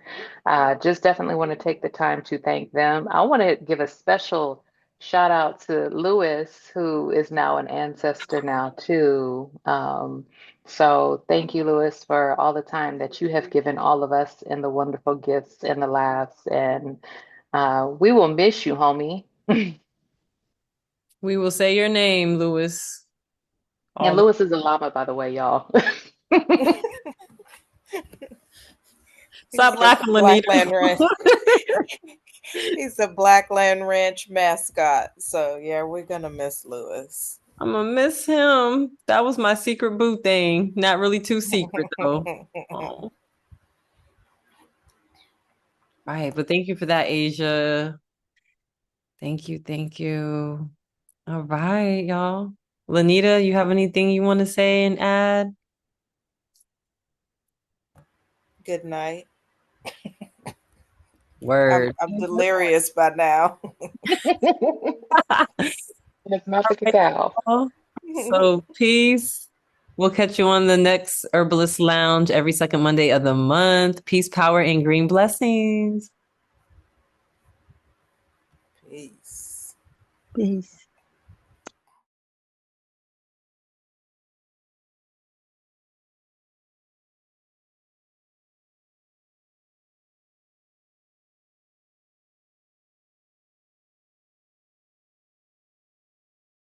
Speaker 3: just definitely want to take the time to thank them. I want to give a special shout out to Lewis, who is now an ancestor now too. So thank you, Lewis, for all the time that you have given all of us and the wonderful gifts and the laughs. And we will miss you, homie.
Speaker 1: We will say your name, Lewis.
Speaker 3: And
Speaker 1: All
Speaker 3: Lewis is a llama, by the way, y'all.
Speaker 1: Stop
Speaker 4: He's the
Speaker 1: laughing,
Speaker 4: Blackland
Speaker 1: Lanita.
Speaker 4: Ranch. He's the Blackland Ranch mascot. So yeah, we're gonna miss Lewis.
Speaker 1: I'm gonna miss him. That was my secret boo thing. Not really too secret though. Oh. Right, but thank you for that, Asia. Thank you, thank you. All right, y'all. Lanita, you have anything you want to say and add?
Speaker 4: Good night.
Speaker 1: Word.
Speaker 4: I'm delirious by now.
Speaker 3: It's Master Cacao.
Speaker 1: So peace. We'll catch you on the next Herbalist Lounge every second Monday of the month. Peace, power, and green blessings.
Speaker 4: Peace.
Speaker 9: Peace.